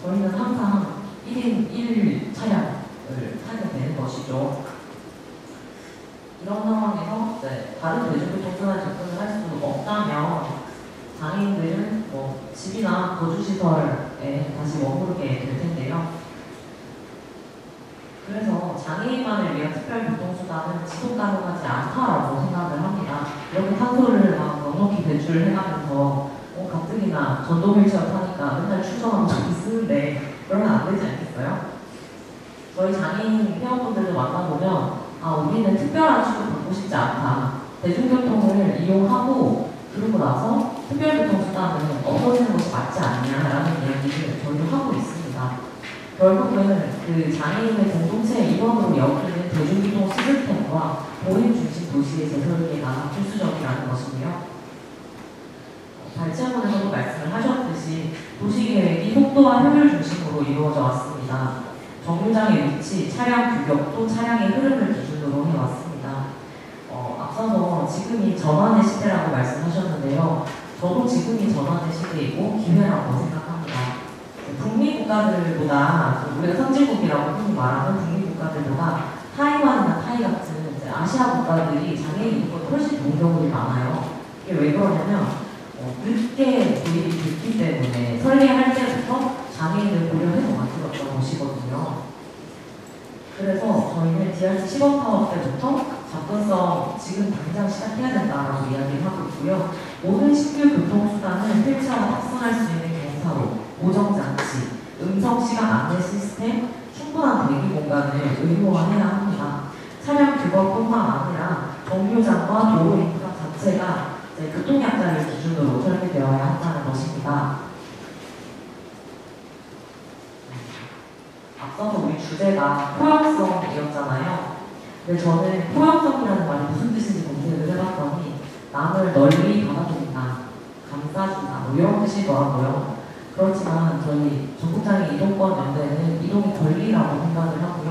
저희는 항상 1인 1 차량을 타게 되는 것이죠. 이런 상황에서 다른 대중교통수단에 접근을 할 수 없다면 장애인들은 집이나 거주시설에 다시 머무르게 될 텐데요. 그래서 장애인만을 위한 특별교통수단은 지속 가능하지 않다라고 생각을 합니다. 이렇게 탄소를 막 넉넉히 배출해가면서 가뜩이나 전동 휠체어 타니까 맨날 충전하고 저기 쓰는데 그러면 안 되지 않겠어요? 저희 장애인 회원분들도 만나보면 우리는 특별한 취급 받고 싶지 않다. 대중교통을 이용하고 그러고 나서 특별교통수단은 없어지는 것이 맞지 않냐라는 이야기를 저희도 하고 있습니다. 결국은 장애인의 공동체의 일원으로 여기는 대중교통 시스템과 보행 중심 도시의 재설계가 필수적이라는 것이며 발제문에서도 말씀을 하셨듯이 도시계획이 속도와 효율 중심으로 이루어져 왔습니다. 정류장의 위치, 차량 규격도 차량의 흐름을 기준으로 해왔습니다. 앞서서 지금이 전환의 시대라고 말씀하셨는데요. 저도 지금이 전환의 시대이고 기회라고 생각합니다. 북미 국가들보다 우리가 선진국이라고 흔히 말하는 북미 국가들보다 타이완이나 타이 같은 왕따들이 장애인 인구가 훨씬 좋은 경우들이 많아요. 이게 왜 그러냐면 늦게 도입이 됐기 때문에 설계할 때부터 장애인을 고려해서 만들었던 것이거든요. 그래서 저희는 DRC 시범사업 때부터 접근성 지금 당장 시작해야 된다라고 이야기를 하고 있고요. 모든 신규 교통수단은 휠체어와 탑승할 수 있는 경사로, 보정장치, 음성시각 안내 시스템, 충분한 대기 공간을 의무화해야 합니다. 차량 규범뿐만 아니라 정류장과 도로 인프라 자체가 교통약자를 기준으로 설계되어야 한다는 것입니다. 앞서서 우리 주제가 포용성이었잖아요. 근데 저는 포용성이라는 말이 무슨 뜻인지 검색을 해봤더니 남을 널리 받아준다, 감싸준다 뭐 이런 뜻이더라고요. 그렇지만 저희 전국장애인 이동권 연대는 이동의 권리라고 생각을 하고요.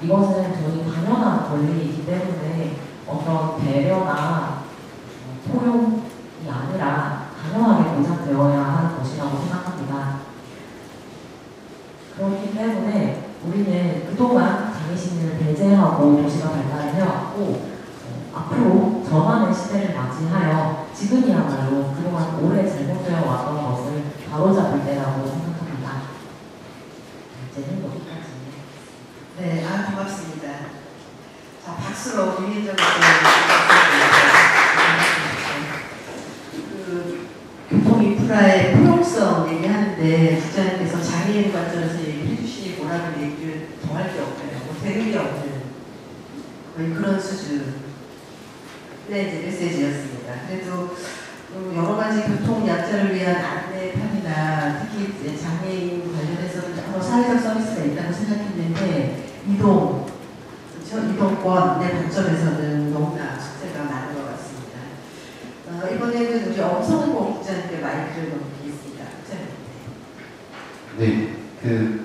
이것은 저희 당연한 권리이기 때문에 어떤 배려나 포용이 아니라 당연하게 보장되어야 하는 것이라고 생각합니다. 그렇기 때문에 우리는 그동안 장애시민을 배제하고 도시가 발달을 해왔고 앞으로 전환의 시대를 맞이하여 지금이야말로 그동안 오래 잘못되어 왔던 것을 바로잡을 때라고 생각합니다. 이제는 여기까지. 네, 반갑습니다. 자, 박수로 김민정 교통 인프라의 포용성 얘기하는데 국장님께서 장애인 관점에서 얘기해 주시니 뭐라고 얘기를 더 할 게 없네요. 뭐 되는 게 없는 거의 그런 수준의 이제 메시지였습니다. 그래도 여러 가지 교통 약자를 위한 안내판이나 특히 이제 장애인 관련해서는 여러 사회적 서비스가 있다고 생각했는데 이동권 내 관점에서는 너무나 숙제가 많은 것 같습니다. 이번에는 우리 엄성호 국장님께 마이크를 넘기겠습니다. 네,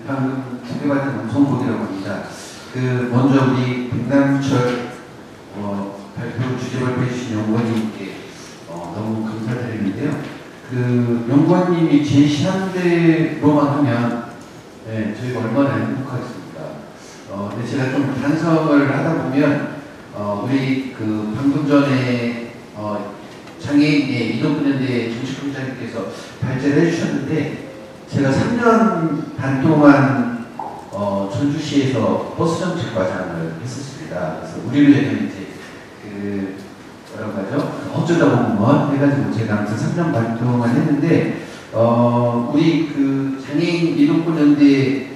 방금 소개받은 엄성호이라고 합니다. 먼저 우리 백남철 발표 주제 발표해 주신 연구원님께 너무 감사드리는데요. 연구원님이 제시한 대로만 하면 저희가 얼마나 행복하겠습니까? 근데 제가 좀 반성을 하다 보면 우리 방금 전에 장애인의 이동근연대 정식국장님께서 발제를 해주셨는데 제가 3년 반 동안 전주시에서 버스 정책과장을 했었습니다. 그래서 우리를 위해서 이제 뭐라고 하죠? 어쩌다 보면 해가지고 제가 아무튼 3년 반 동안 했는데 우리 장애인 이동권 연대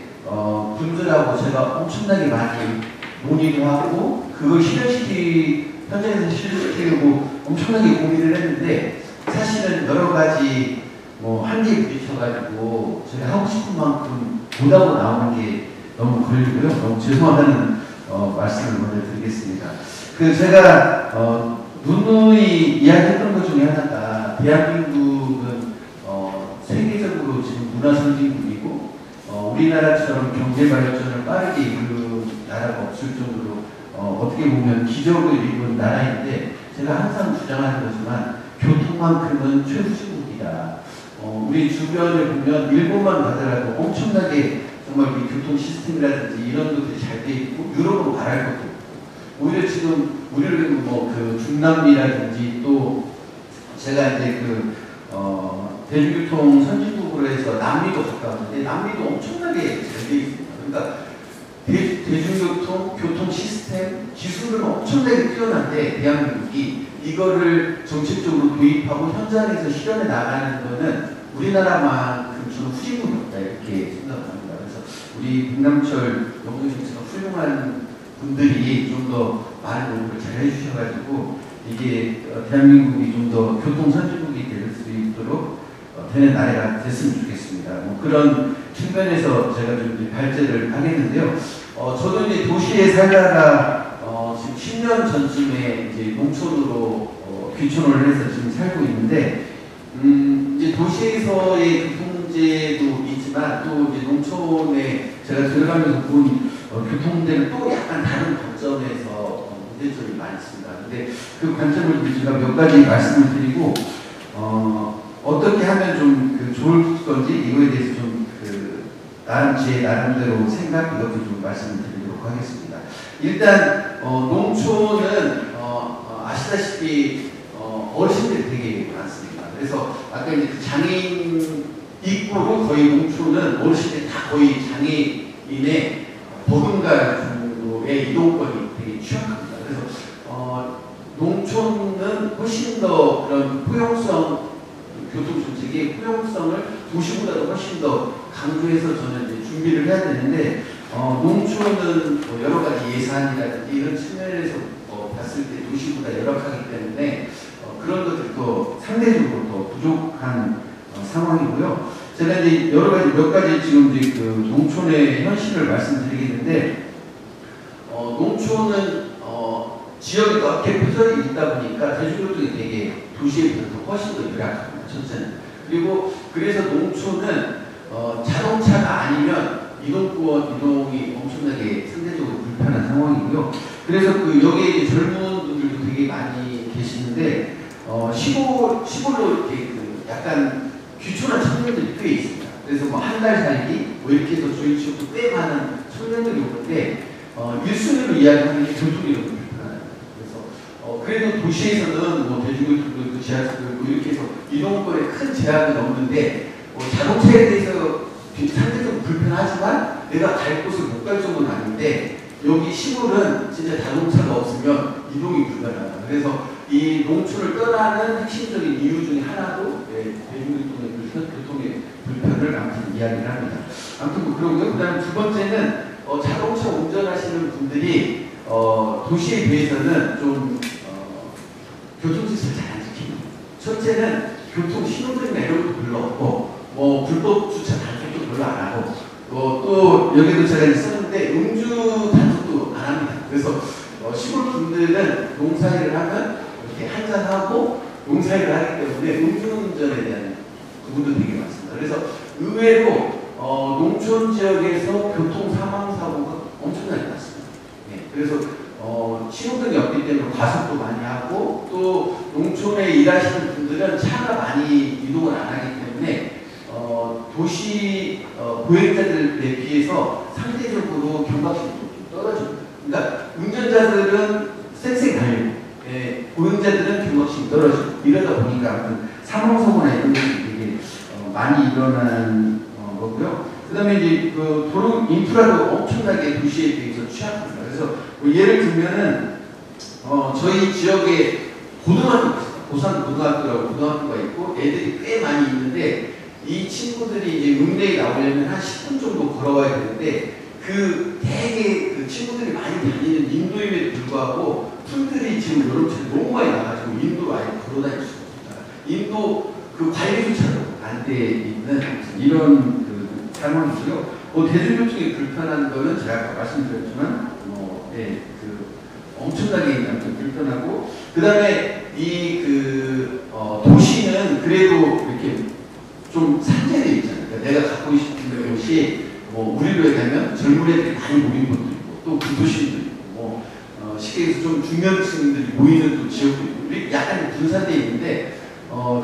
분들하고 제가 엄청나게 많이 논의를 하고 그걸 현장에서 실현시키려고 엄청나게 고민을 했는데 사실은 여러 가지 한계에 부딪혀가지고 제가 하고 싶은 만큼 못하고 나오는 게 너무 걸리고요. 너무 죄송하다는 말씀을 먼저 드리겠습니다. 제가 누누이 이야기했던 것 중에 하나가 대한민국은 세계적으로 지금 문화선진국이고 우리나라처럼 경제 발전을 빠르게 이루는 나라가 없을 정도로 어떻게 보면 기적을 이룬 나라인데 제가 항상 주장하는 거지만 교통만큼은 최후진국이다. 우리 주변을 보면 일본만 가더라도 엄청나게 정말 우리 교통 시스템이라든지 이런 것들이 잘 돼 있고 유럽으로 말할 것도 없고 오히려 지금 우리를 중남미라든지 또 제가 이제 대중교통 선진국으로 해서 남미도 가까웠는데 남미도 엄청나게 잘 돼 있습니다. 그러니까 대중교통, 교통 시스템, 기술은 엄청나게 뛰어난데 대한민국이 이거를 정책적으로 도입하고 현장에서 실현해 나가는 거는 우리나라만큼 저는 후진국이 없다 이렇게 생각합니다. 그래서 우리 백남철 연구원님처럼 훌륭한 분들이 좀 더 많은 공부를 잘 해주셔가지고 이게 대한민국이 좀 더 교통 선진국이 될 수 있도록 되는 나라가 됐으면 좋겠습니다. 그런 측면에서 제가 좀 발제를 하겠는데요. 저도 이제 도시에 살다가 지금 10년 전쯤에 이제 농촌으로 귀촌을 해서 지금 살고 있는데 이제 도시에서의 교통 문제도 있지만 또 이제 농촌에 제가 들어가면서 본 교통문제는 또 약간 다른 관점에서 문제점이 많이 있습니다. 근데 그 관점을 제가 몇 가지 말씀을 드리고 어떻게 하면 좀 좋을 건지 이거에 대해서 좀 제 나름대로 생각 이것도 좀 말씀을 드리도록 하겠습니다. 일단 농촌은 아시다시피 어르신들이 되게 많습니다. 그래서 아까 이제 그 장애인 입구로 거의 농촌은 어르신들이 다 거의 장애인의 버금갈 정도의 이동권이 되게 취약합니다. 그래서 농촌은 훨씬 더 그런 포용성 교통정책의 포용성을 도시보다도 훨씬 더 강조해서 저는 이제 준비를 해야 되는데 농촌은 뭐 여러 가지 예산이라든지 이런 측면에서 봤을 때 도시보다 열악하기 때문에 그런 것들도 상대적으로 더 부족한 상황이고요. 제가 이제 여러 가지 몇 가지 지금 이제 그 농촌의 현실을 말씀드리겠는데 농촌은 지역이 넓게 펴져 있다 보니까 대중교통이 되게 도시에 비해서 훨씬 더 열악합니다. 첫째는. 그리고 그래서 농촌은 자동차가 아니면 이동이 엄청나게 상대적으로 불편한 상황이고요. 그래서 그 여기에 이제 젊은 분들도 되게 많이 계시는데 시골로 이렇게 그 약간 귀촌한 청년들이 꽤 있습니다. 그래서 뭐 한 달 살기 뭐 이렇게 해서 저희 지역도 꽤 많은 청년들이 오는데 1순위로 이야기하는 게 교통이 너무 불편합니다. 그래서 그래도 도시에서는 뭐 대중교통도 지하철도 뭐 이렇게 해서 이동권에 큰 제약은 없는데 자동차에 대해서 상대적으로 불편하지만 내가 갈 곳을 못 갈 정도는 아닌데 여기 시골은 진짜 자동차가 없으면 이동이 불가능합니다. 그래서 이 농촌을 떠나는 핵심적인 이유 중에 하나도 대중교통의 불편을 아무튼 이야기를 합니다. 아무튼 뭐 그러고요. 그 다음에 두 번째는 자동차 운전하시는 분들이 도시에 비해서는 좀 교통질서를 잘 안 지킵니다. 첫째는 교통 신호등이나 이런 것도 별로 없고 뭐 불법 주차 단속도 별로 안 하고 또 여기도 제가 썼는데 음주 단속도 안 합니다. 그래서 시골 분들은 농사일을 하면 이렇게 한잔하고 농사일을 하기 때문에 음주운전에 대한 부분도 되게 많습니다. 그래서 의외로 농촌 지역에서 교통 사망 사고가 엄청나게 많습니다. 네, 그래서 신호등이 없기 때문에 과속도 많이 하고 또 농촌에 일하시는 분들은 차가 많이 이동을 안 하기 때문에 도시 보행자들에 비해서 상대적으로 경각심도 좀 떨어집니다. 그러니까 운전자들은 쌩쌩 달리고 보행자들은 경각심이 떨어지고 이러다 보니까 아무튼 사망사고나 이런 것들이 되게 많이 일어나는 거고요. 그 다음에 이제 그 도로 인프라도 엄청나게 도시에 비해서 취약합니다. 그래서 뭐 예를 들면은 저희 지역에 고등학교가 있어요. 고산 고등학교라고 고등학교가 있고 애들이 꽤 많이 있는데 이 친구들이 이제 읍내에 나오려면 한 10분 정도 걸어와야 되는데 그 되게 그 친구들이 많이 다니는 인도임에도 불구하고 풀들이 지금 여름철에 너무 많이 나가지고 인도로 아예 걸어다닐 수가 없습니다. 인도 그 관리조차도 안 돼 있는 이런 그 상황이고요. 대중교통이 불편한 거는 제가 아까 말씀드렸지만 엄청나게 불편하고 그 다음에 이 도시는 그래도 이렇게 좀 산재되어 있잖아요. 그러니까 내가 갖고 싶은 곳이 우리로에 가면 젊은 애들이 많이 모이는 곳도 있고 또 구도심도 있고 쉽게 해서 좀 중년층들이 모이는 또 지역도 있고 우리 약간 분산되어 있는데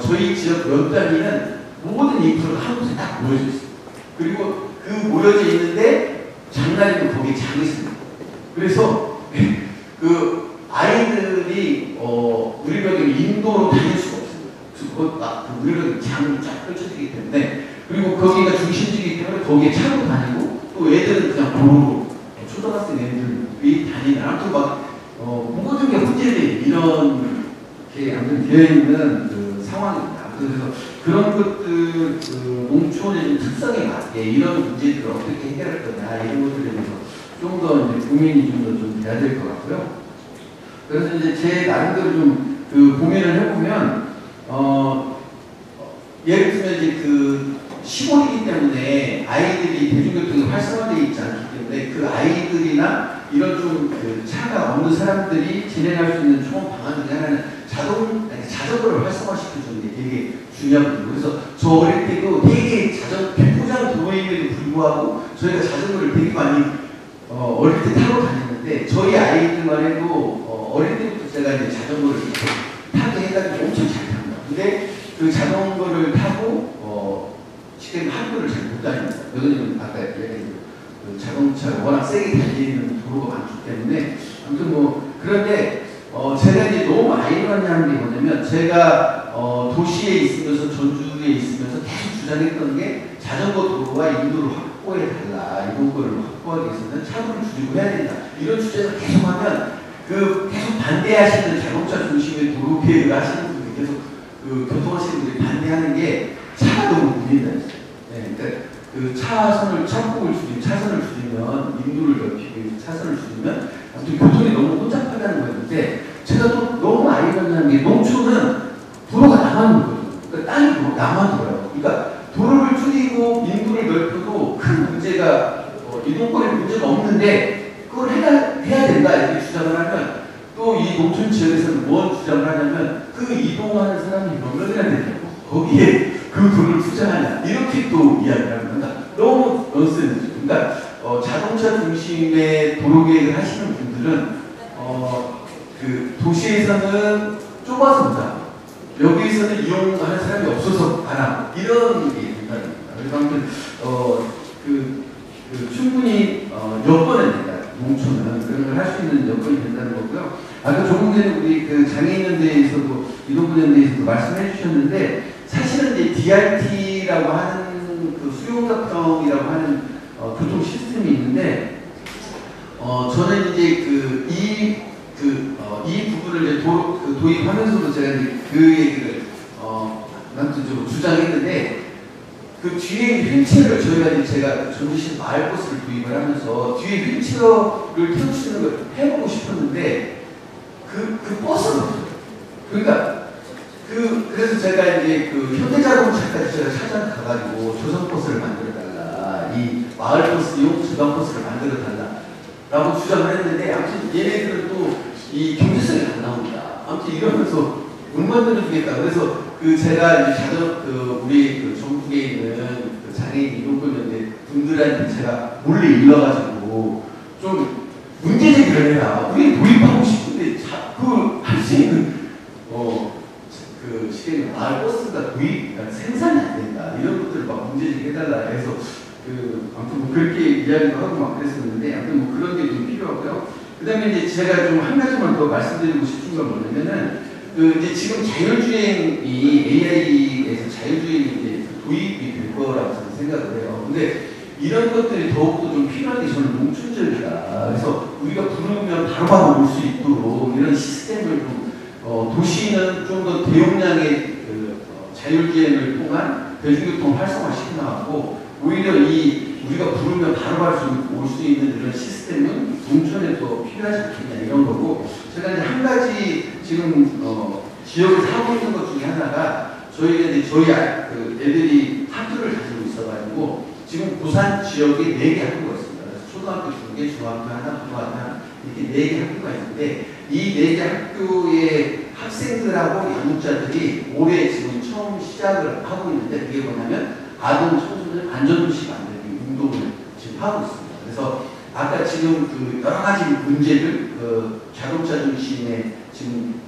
저희 지역 몇 단위는 모든 인프라가 한 곳에 딱 모여져 있어요. 그리고 그 모여져 있는데 장날에도 거기에 장이 있습니다. 그래서 그 아이들이 우리 벽에 인도로 다닐 수가 없습니다. 우리 벽에 장이 쫙 펼쳐지기 때문에 그리고 거기가 중심지이기 때문에 거기에 차로 다니고 또 애들은 그냥 도로로 초등학생 애들이 다니는 아무튼 막 모든 게 문제된 이런 게 아무튼 되어 있는 그 상황입니다. 그래서 그런 것들 농촌의 특성에 맞게 이런 문제들을 어떻게 해결할 거냐 이런 것들에 대해서 좀 더 고민이 좀 돼야 될 것 같고요. 그래서 이제 제 나름대로 좀 그 고민을 해보면 예를 들면 이제 그 시골이기 때문에 아이들이 대중교통이 활성화되어 있지 않기 때문에 그 아이들이나 이런 좀 그 차가 없는 사람들이 진행할 수 있는 좋은 방안 중에 하나는 자전거를 활성화시켜주는 게 되게 중요하거든요. 그래서 저 어릴 때도 되게 백포장 도로임에도 불구하고 저희가 자전거를 되게 많이 어릴 때 타고 다녔는데 저희 아이들만 해도 어릴 때부터 제가 이제 자전거를 타게 해가지고 엄청 잘 탑니다. 근데 그 자전거를 타고 지금 학교를 잘 못 다닙니다. 왜냐면 아까 얘기한 그 자동차가 워낙 세게 달리는 도로가 많기 때문에 아무튼 그런데 제가 이제 너무 아이러니한 게 뭐냐면, 제가 도시에 있으면서 전주에 있으면서 계속 주장했던 게 자전거 도로와 인도를 확보해달라. 이런 거를 확보하기 위해서는 차도를 줄이고 해야 된다. 이런 주장을 계속하면 계속 반대하시는 자동차 중심의 도로 계획을 하시는 분들이 계속 교통하시는 분들이 반대하는 게 차가 너무 물린다 했어요. 네, 그러니까 차선을 줄이면 인도를 넓히고 차선을 줄이면 아무튼 교통이 너무 혼잡하다는 거였는데, 제가 또 너무 아이러니한 게 농촌은 도로가 나만 돌거든요. 그러니까 땅이 나만 돌아요. 그러니까 도로를 줄이고 인도를 넓혀도 큰 문제가 이동거리 문제가 없는데 그걸 해야 된다 이렇게 주장을 하면, 또 이 농촌 지역에서는 뭔 주장을 하냐면 그 이동하는 사람이 몇 명이나 되냐고 거기에 그 돈을 투자하냐 이렇게 또 이야기를 합니다. 너무 넌센스. 그러니까 자동차 중심의 도로 계획을 하시는 분들은 도시에서는 좁아서 온다. 여기에서는 이용하는 사람이 없어서 안 하고 이런 게 된다는 겁니다. 그래서 아무튼 충분히 여건은 된다. 농촌은 그런 걸 할 수 있는 여건이 된다는 거고요. 아까 조금 전에 우리 장애인연대에서도 이동부연대에서도 말씀해 주셨는데, 사실은 이제 DRT라고 하는 수용답정이라고 하는 교통 시스템이 있는데, 저는 이제 이 부분을 이제 도입하면서도 제가 이제 그 얘기를 좀 주장했는데, 그 뒤에 휠체어를 제가 전주시 마을버스를 도입을 하면서 뒤에 휠체어를 태우시는 걸 해보고 싶었는데 그 버스가 없어요. 그러니까 그래서 제가 이제 현대자동차까지 제가 찾아가가지고 조선버스를 만들어달라, 이 마을버스용 저당버스를 만들어달라라고 주장을 했는데, 아무튼 얘네들은 또 이 경제성이 안 나온다. 아무튼 이러면서 못 만들어주겠다. 그래서 제가 이제 우리 전국에 있는 장애인 이동권연대 분들한테 제가 몰래 일러가지고 좀 문제 제기를 해라. 우리 도입하고 싶은데 할 수 있는 시대는 마을버스가 생산이 안 된다. 이런 것들을 막 문제 제기해달라 해서 아무튼 그렇게 이야기도 하고 막 그랬었는데, 아무튼 그런 게 좀 필요하고요. 그 다음에 이제 제가 좀 한 가지만 더 말씀드리고 싶은 건 뭐냐면은, 이제 지금 자율주행이 AI에서 자율주행이 이제 도입이 될 거라고 저는 생각을 해요. 근데 이런 것들이 더욱더 좀 필요한 게 저는 농촌 지역이다. 그래서 우리가 부르면 바로바로 올 수 있도록 이런 시스템을 좀 도시는 좀 더 대용량의 자율주행을 통한 대중교통을 활성화시켜 나가고, 오히려 우리가 부르면 바로 올 수 있는 이런 시스템은 농촌에 더 필요하지 않겠냐 이런 거고, 제가 이제 한 가지 지금 지역에서 하고 있는 것 중에 하나가, 저희가 이제 저희 애들이 학교를 가지고 있어가지고 지금 부산 지역에 4개 학교가 있습니다. 그래서 초등학교 2개, 중학교 하나, 고등학교 하나 이렇게 4개 학교가 있는데, 이 4개 학교의 학생들하고 양육자들이 올해 지금 처음 시작을 하고 있는데, 그게 뭐냐면 아동 청소년 안전도시 만들기 운동을 지금 하고 있습니다. 그래서 아까 지금 여러 가지 문제들, 자동차 중심의 지금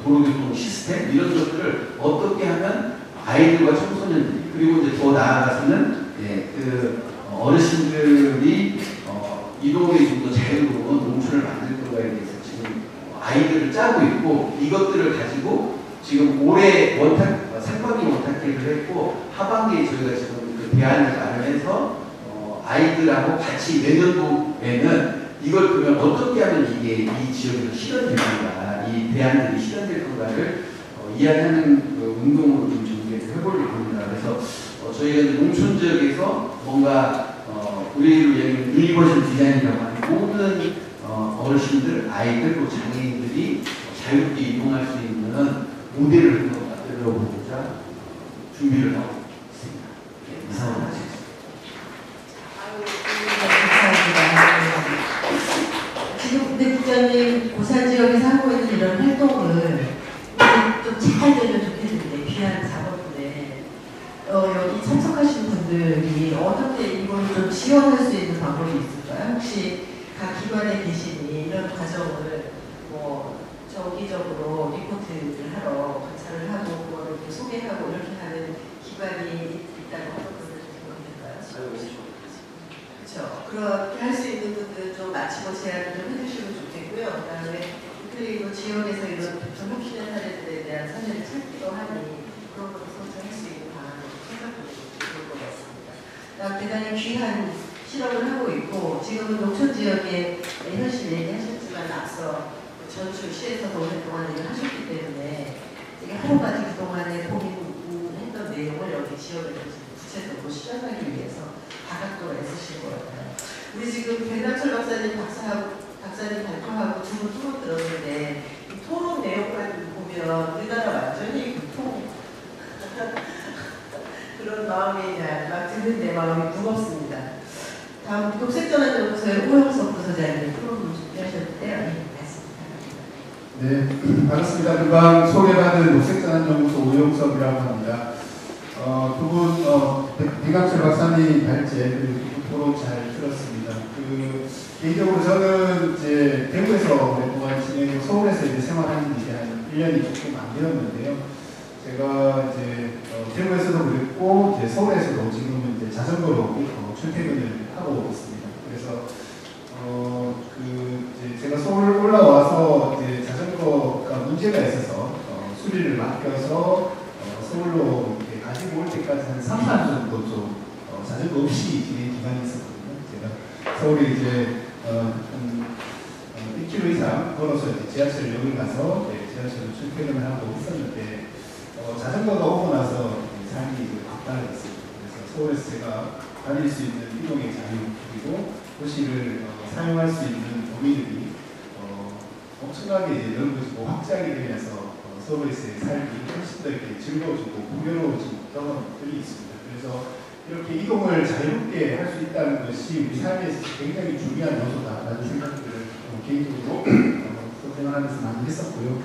도로교통 시스템 이런 것들을 어떻게 하면 아이들과 청소년들이, 그리고 이제 더 나아가서는 어르신들이 이동에 좀 더 자유로운 농촌을 만들 거에 대해서 지금 아이디어를 짜고 있고, 이것들을 가지고 지금 올해 상반기 원탁회를 했고, 하반기에 저희가 지금 대안을 마련해서 아이들하고 같이 내년도에는 이걸 그러면 어떻게 하면 이게 이 지역에서 실현될 건가, 이 대안들이 실현될 건가를 이야기하는 운동으로 좀 준비를 해보려고 합니다. 그래서 저희가 이제 농촌 지역에서 뭔가 우리로 얘기하는 유니버셜 디자인이라고 하는 모든 어르신들, 아이들, 또 장애인들이 자유롭게 이동할 수 있는 모델을 한번 만들어 보고자 준비를 하고 있습니다. 네, 이상으로 마치겠습니다. 지금 근데 국장님 고산 지역에서 하고 있는 이런 활동을 좀 잘 되면 좋겠는데, 귀한 작업인데 여기 참석하신 분들이 어떻게 이걸 좀 지원할 수 있는 방법이 있을까요? 혹시 각 기관에 계시니 이런 과정을 정기적으로 리포트를 하러 관찰을 하고 그거를 이렇게 소개하고 이렇게 하는 기관이 있다고 하면 그걸 좀 될까요? 그렇죠. 그렇게 할 수 있는 분들 좀 마치고 제안을 좀 해주시면 좋겠고요. 그다음에 그리고 지역에서 이런 전복시된 사례들에 대한 사례를 찾기도 하니 그런 것도 선정할 수 있는 방안을 생각해보면 좋을 것 같습니다. 대단히 귀한 실험을 하고 있고 지금은 농촌 지역의 현실 얘기하셨지만 앞서 전주 시에서도 오랫동안 일을 하셨기 때문에 이게 하루까지 그동안에 고민했던 내용을 여기 지역에 구체적으로 실현하기 위해서 다각도로 애쓰실 것 같아요. 우리 지금 백남철 박사님 박사님 발표하고 두 분 토론 들었는데 이 토론 내용만 보면 우리나라 완전히 교통 그런 마음이 막 드는 내 마음이 무겁습니다. 다음 녹색전환연구소의 오영석 부소장님 토론 준비하셨는데요. 네, 반갑습니다. 금방 소개받은 녹색전환연구소 오영석이라고 합니다. 두 분, 백남철 박사님 발제 그리고 토론 잘 들었습니다. 개인적으로 저는 이제 대구에서 오랫동안 지내고 서울에서 이제 생활하는 지 한 1년이 조금 안 되었는데요. 제가 이제 대구에서도 그랬고 이제 서울에서도 지금은 이제 자전거로 출퇴근을 하고 있습니다. 그래서 이제 제가 서울 올라와서 이제 자전거가 문제가 있어서 수리를 맡겨서 서울로 이렇게 가지고 올 때까지 한 3년 정도 좀 자전거 없이 지낸 기간이 있었거든요. 제가 서울에 이제 한 1km 이상 걸어서 이제 지하철역을 가서 지하철로 출퇴근을 하고 있었는데 자전거가 오고 나서 삶이 확 달라졌습니다. 그래서 서울에서 제가 다닐 수 있는 이동의 자유 그리고 도시를 사용할 수 있는 범위들이 엄청나게 이제 넓어지고 확장이 되면서 서울에서의 삶이 훨씬 더 이렇게 즐거워지고 풍요로워진 경험들이 있습니다. 그래서 이렇게 이동을 자유롭게 할 수 있다는 것이 우리 삶에서 굉장히 중요한 요소다라는 생각들을 개인적으로 생활하면서 많이 했었고요.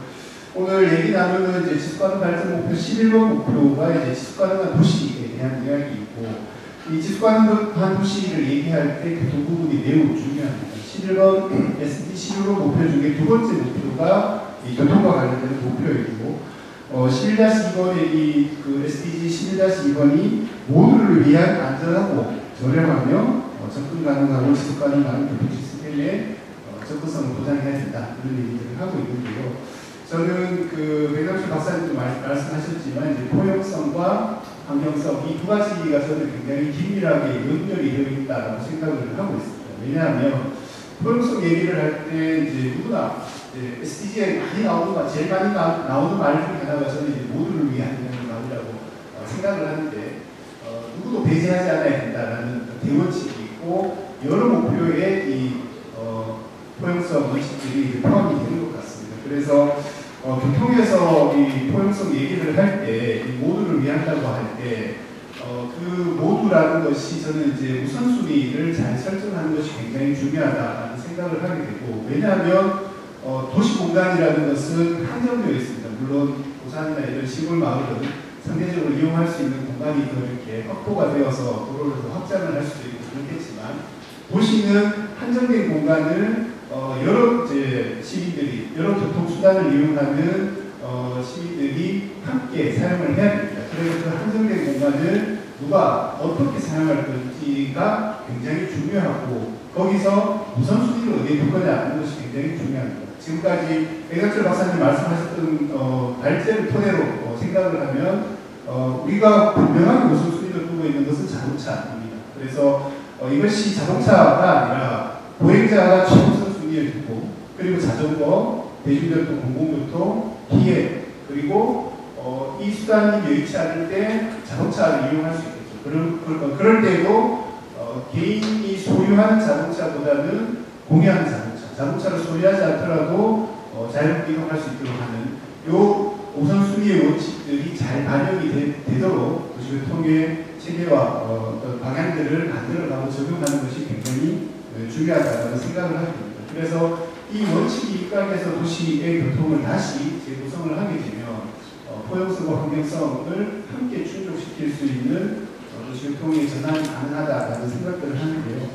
오늘 얘기 나누는 이제 지속가능 발전 목표 11번 목표가 이제 지속가능한 도시에 대한 이야기이고, 이 지속가능한 도시를 얘기할 때 교통 부분이 매우 중요합니다. 11번 SDG 11번 목표 중에 두 번째 목표가 이 교통과 관련된 목표이고, 11-2번의 그 SDG 11-2번이 모두를 위한 안전하고 저렴하며 접근 가능하고 지속 가능한 교통 시스템의 접근성을 보장해야 된다, 이런 얘기들을 하고 있는데요. 저는 백남철 박사님도 말씀하셨지만 이제 포용성과 환경성 이 두 가지가 저는 굉장히 긴밀하게 연결이 되어 있다고 생각을 하고 있습니다. 왜냐하면 포용성 얘기를 할 때 이제 누구나 SDG에 많이 제일 많이 나오는 말 중에 하나가 저는 이제 모두를 위한 말이라고 생각을 하는데, 누구도 배제하지 않아야 된다라는 대원칙이 있고 여러 목표에 이 포용성 원칙들이 포함이 되는 것 같습니다. 그래서 교통에서 이 포용성 얘기를 할 때 모두를 위한다고 할 때 그 모두라는 것이 저는 이제 우선순위를 잘 설정하는 것이 굉장히 중요하다라는 생각을 하게 되고, 왜냐하면 도시 공간이라는 것은 한정되어 있습니다. 물론 부산이나 이런 시골 마을은 상대적으로 이용할 수 있는 공간이 더 이렇게 확보가 되어서 도로를 더 확장을 할 수도 있고 그렇겠지만, 도시는 한정된 공간을 여러 시민들이 여러 교통수단을 이용하는 시민들이 함께 사용을 해야 됩니다. 그래서 그 한정된 공간을 누가 어떻게 사용할 건지가 굉장히 중요하고, 거기서 우선순위를 어디에 둘 거냐 하는 것이 굉장히 중요합니다. 지금까지 백남철 박사님 말씀하셨던 발제를 토대로 생각을 하면 우리가 분명하게 우선순위를 두고 있는 것은 자동차입니다. 그래서 이것이 자동차가 아니라 보행자가 최우선 순위를 두고, 그리고 자전거, 대중교통, 공공교통, 기획, 그리고 이 수단이 여의치 않을 때 자동차를 이용할 수 있겠죠. 그럴 때도 개인이 소유하는 자동차보다는 공유하는 자동차를 소유하지 않더라도 자유롭게 이동할 수 있도록 하는 요 우선순위의 원칙들이 잘 반영이 되도록 도시교통의 체계와 어떤 방향들을 만들어가고 적용하는 것이 굉장히 중요하다는 생각을 하게 됩니다. 그래서 이 원칙이 입각해서 도시의 교통을 다시 재구성을 하게 되면 포용성과 환경성을 함께 충족시킬 수 있는 도시교통의 전환이 가능하다라는 생각들을 하는데요.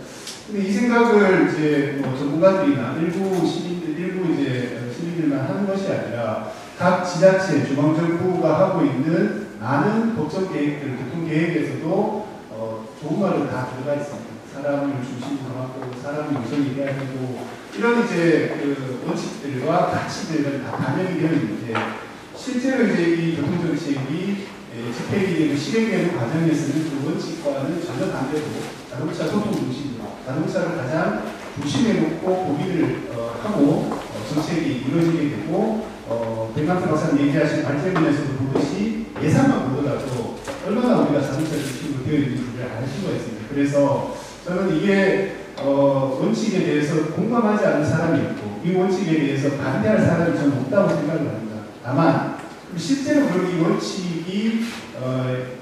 근데 이 생각을 이제 전문가들이나 일부 시민들만 하는 것이 아니라 각 지자체, 중앙정부가 하고 있는 많은 법정 계획들, 교통 계획에서도 좋은 말은 다 들어가 있습니다. 사람을 중심으로 하고 사람의 우선이 돼야 되고 이런 이제 그 원칙들과 가치들은 다 반영이 되어 있는데 실제로 이제 이 교통정책이 집행이 되고 실행되는 과정에서는 그 원칙과는 전혀 반대로 자동차 소통 중심으로 자동차를 가장 중심에 놓고 고민을 하고 정책이 이루어지게 되고 백만태 박사님 얘기하신 발제문에서도 보듯이 예산만 보더라도 얼마나 우리가 자동차 중심으로 되어 있는지를 알 수가 있습니다. 그래서 저는 이게 원칙에 대해서 공감하지 않는 사람이 있고 이 원칙에 대해서 반대할 사람이 저는 없다고 생각을 합니다. 다만 실제로 그런 이 원칙이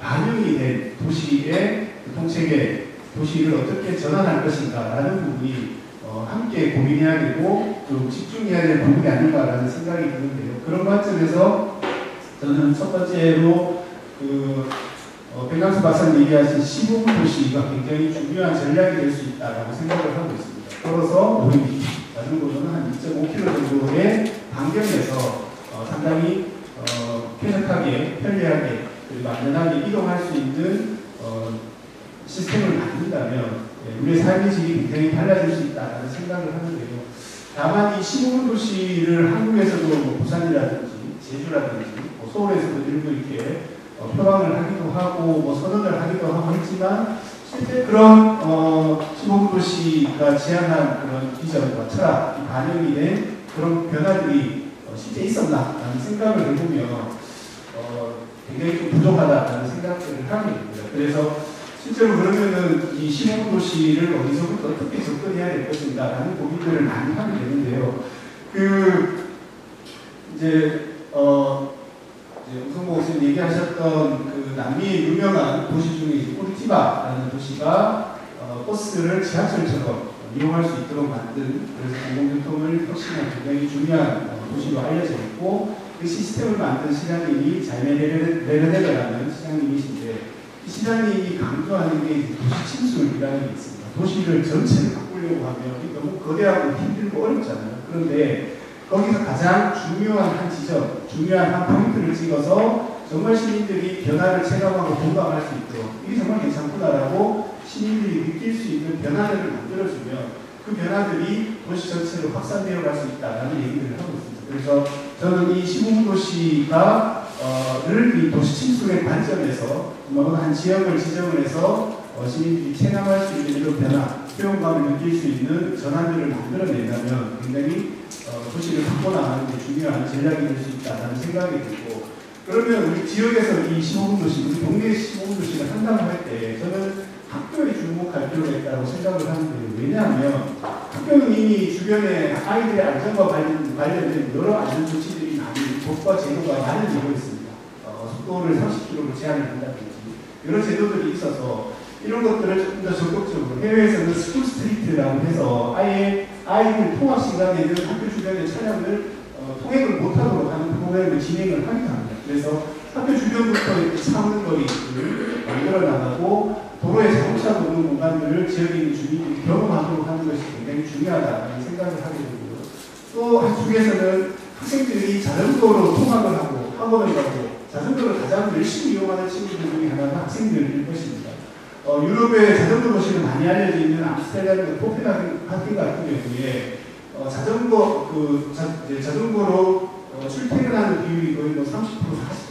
반영이 된 도시의 교통체계, 도시를 어떻게 전환할 것인가라는 부분이 함께 고민해야 되고 좀 집중해야 될 부분이 아닌가라는 생각이 드는데요. 그런 관점에서 저는 첫 번째로 백남수 박사님 얘기하신 시범 도시가 굉장히 중요한 전략이 될 수 있다고 생각을 하고 있습니다. 걸어서 5인 자전거는 한 2.5km 정도의 반경에서 상당히 쾌적하게, 편리하게, 그리고 안전하게 이동할 수 있는 시스템을 만든다면 우리의 삶의 질이 굉장히 달라질 수 있다는 생각을 하는데요. 다만 이 15분 도시를 한국에서도 뭐 부산이라든지 제주라든지 뭐 서울에서도 일부 이렇게 표방을 하기도 하고 뭐 선언을 하기도 하고 했지만 실제 그런 15분 도시가 제안한 그런 비전과 철학이 반영이 된 그런 변화들이 실제 있었나라는 생각을 해보면 굉장히 좀 부족하다라는 생각들을 하게 됩니다. 그래서 실제로 그러면은 이 15분 도시를 어디서부터 어떻게 접근해야 될 것인가라는 고민들을 많이 하게 되는데요. 이제 우성모 교수님 얘기하셨던 그 남미의 유명한 도시 중에 꾸르티바라는 도시가 버스를 지하철처럼 이용할 수 있도록 만든 그래서 공공교통을 혁신한 굉장히 중요한 도시로 알려져 있고 그 시스템을 만든 시장님이 자이메 레르데르라는 시장님이신데 이 시장님이 강조하는 게 도시 침수이라는 게 있습니다. 도시를 전체를 바꾸려고 하면 너무 거대하고 힘들고 어렵잖아요. 그런데 거기서 가장 중요한 한 지점, 중요한 한 포인트를 찍어서 정말 시민들이 변화를 체감하고 공감할 수 있도록 이게 정말 괜찮구나라고 시민들이 느낄 수 있는 변화들을 만들어주면 그 변화들이 도시 전체로 확산되어 갈 수 있다는 얘기들을 하고 있습니다. 그래서 저는 이 15분 도시가 이 도시 침수의 관점에서 어느 한 지역을 지정을 해서 시민들이 체감할 수 있는 이런 변화, 효용감을 느낄 수 있는 전환들을 만들어낸다면 굉장히 도시를 바꿔나가는 게 중요한 전략이 될 수 있다는 생각이 들고 그러면 우리 지역에서 이 15분 도시, 우리 동네 15분 도시를 한다고 할 때 저는 학교에 주목할 필요가 있다고 생각을 하는데요. 왜냐하면 학교는 이미 주변에 아이들의 안전과 관련된 여러 안전조치들이 많이 법과 제도가 많이 되고 있습니다. 속도를 30km로 제한을 한다든지 여러 제도들이 있어서 이런 것들을 조금 더 적극적으로 해외에서는 스쿨 스트리트라고 해서 아예 아이들 통학 시간에는 학교 주변의 차량을 통행을 못하도록 하는 프로그램을 진행을 하기도 합니다. 그래서 학교 주변부터 이렇게 참는 거리를 만들어 나가고 도로에 자동차 도는 공간들을 지역에 있는 주민들이 경험하도록 하는 것이 굉장히 중요하다는 생각을 하게 되고요. 또 한쪽에서는 학생들이 자전거로 통학을 하고 학원을 가고 자전거를 가장 열심히 이용하는 친구들 중에 하나는 학생들일 것입니다. 유럽의 자전거 도시로 많이 알려져 있는 암스테르담의 코펜하겐 같은 경우에 자전거로 출퇴근하는 비율이 거의 30%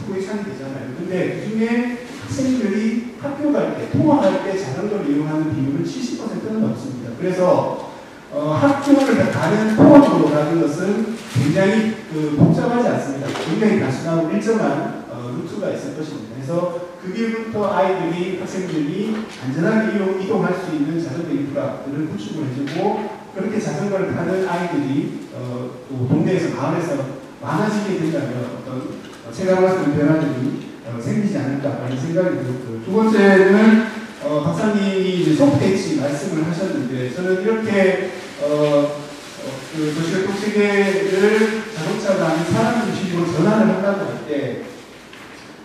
40% 이상이 되잖아요. 근데 그중에 학생들이 학교 갈 때, 통학할 때 자전거를 이용하는 비율은 70%는 넘습니다. 그래서 학교를 가는 통학로로 가는 것은 굉장히 복잡하지 않습니다. 굉장히 단순하고 일정한 루트가 있을 것입니다. 그래서 그 길부터 아이들이, 학생들이 안전하게 이동할 수 있는 자전거 인프라를 구축을 해주고 그렇게 자전거를 타는 아이들이 또 동네에서 마을에서 많아지게 된다면 어떤 체감할 수 있는 변화들이 생기지 않을까 하는 생각이 들었고요. 두 번째는 박사님이 소프트H 말씀을 하셨는데 저는 이렇게 그 도시교통체계를 자동차가 아닌 사람 중심으로 전환을 한다고 할 때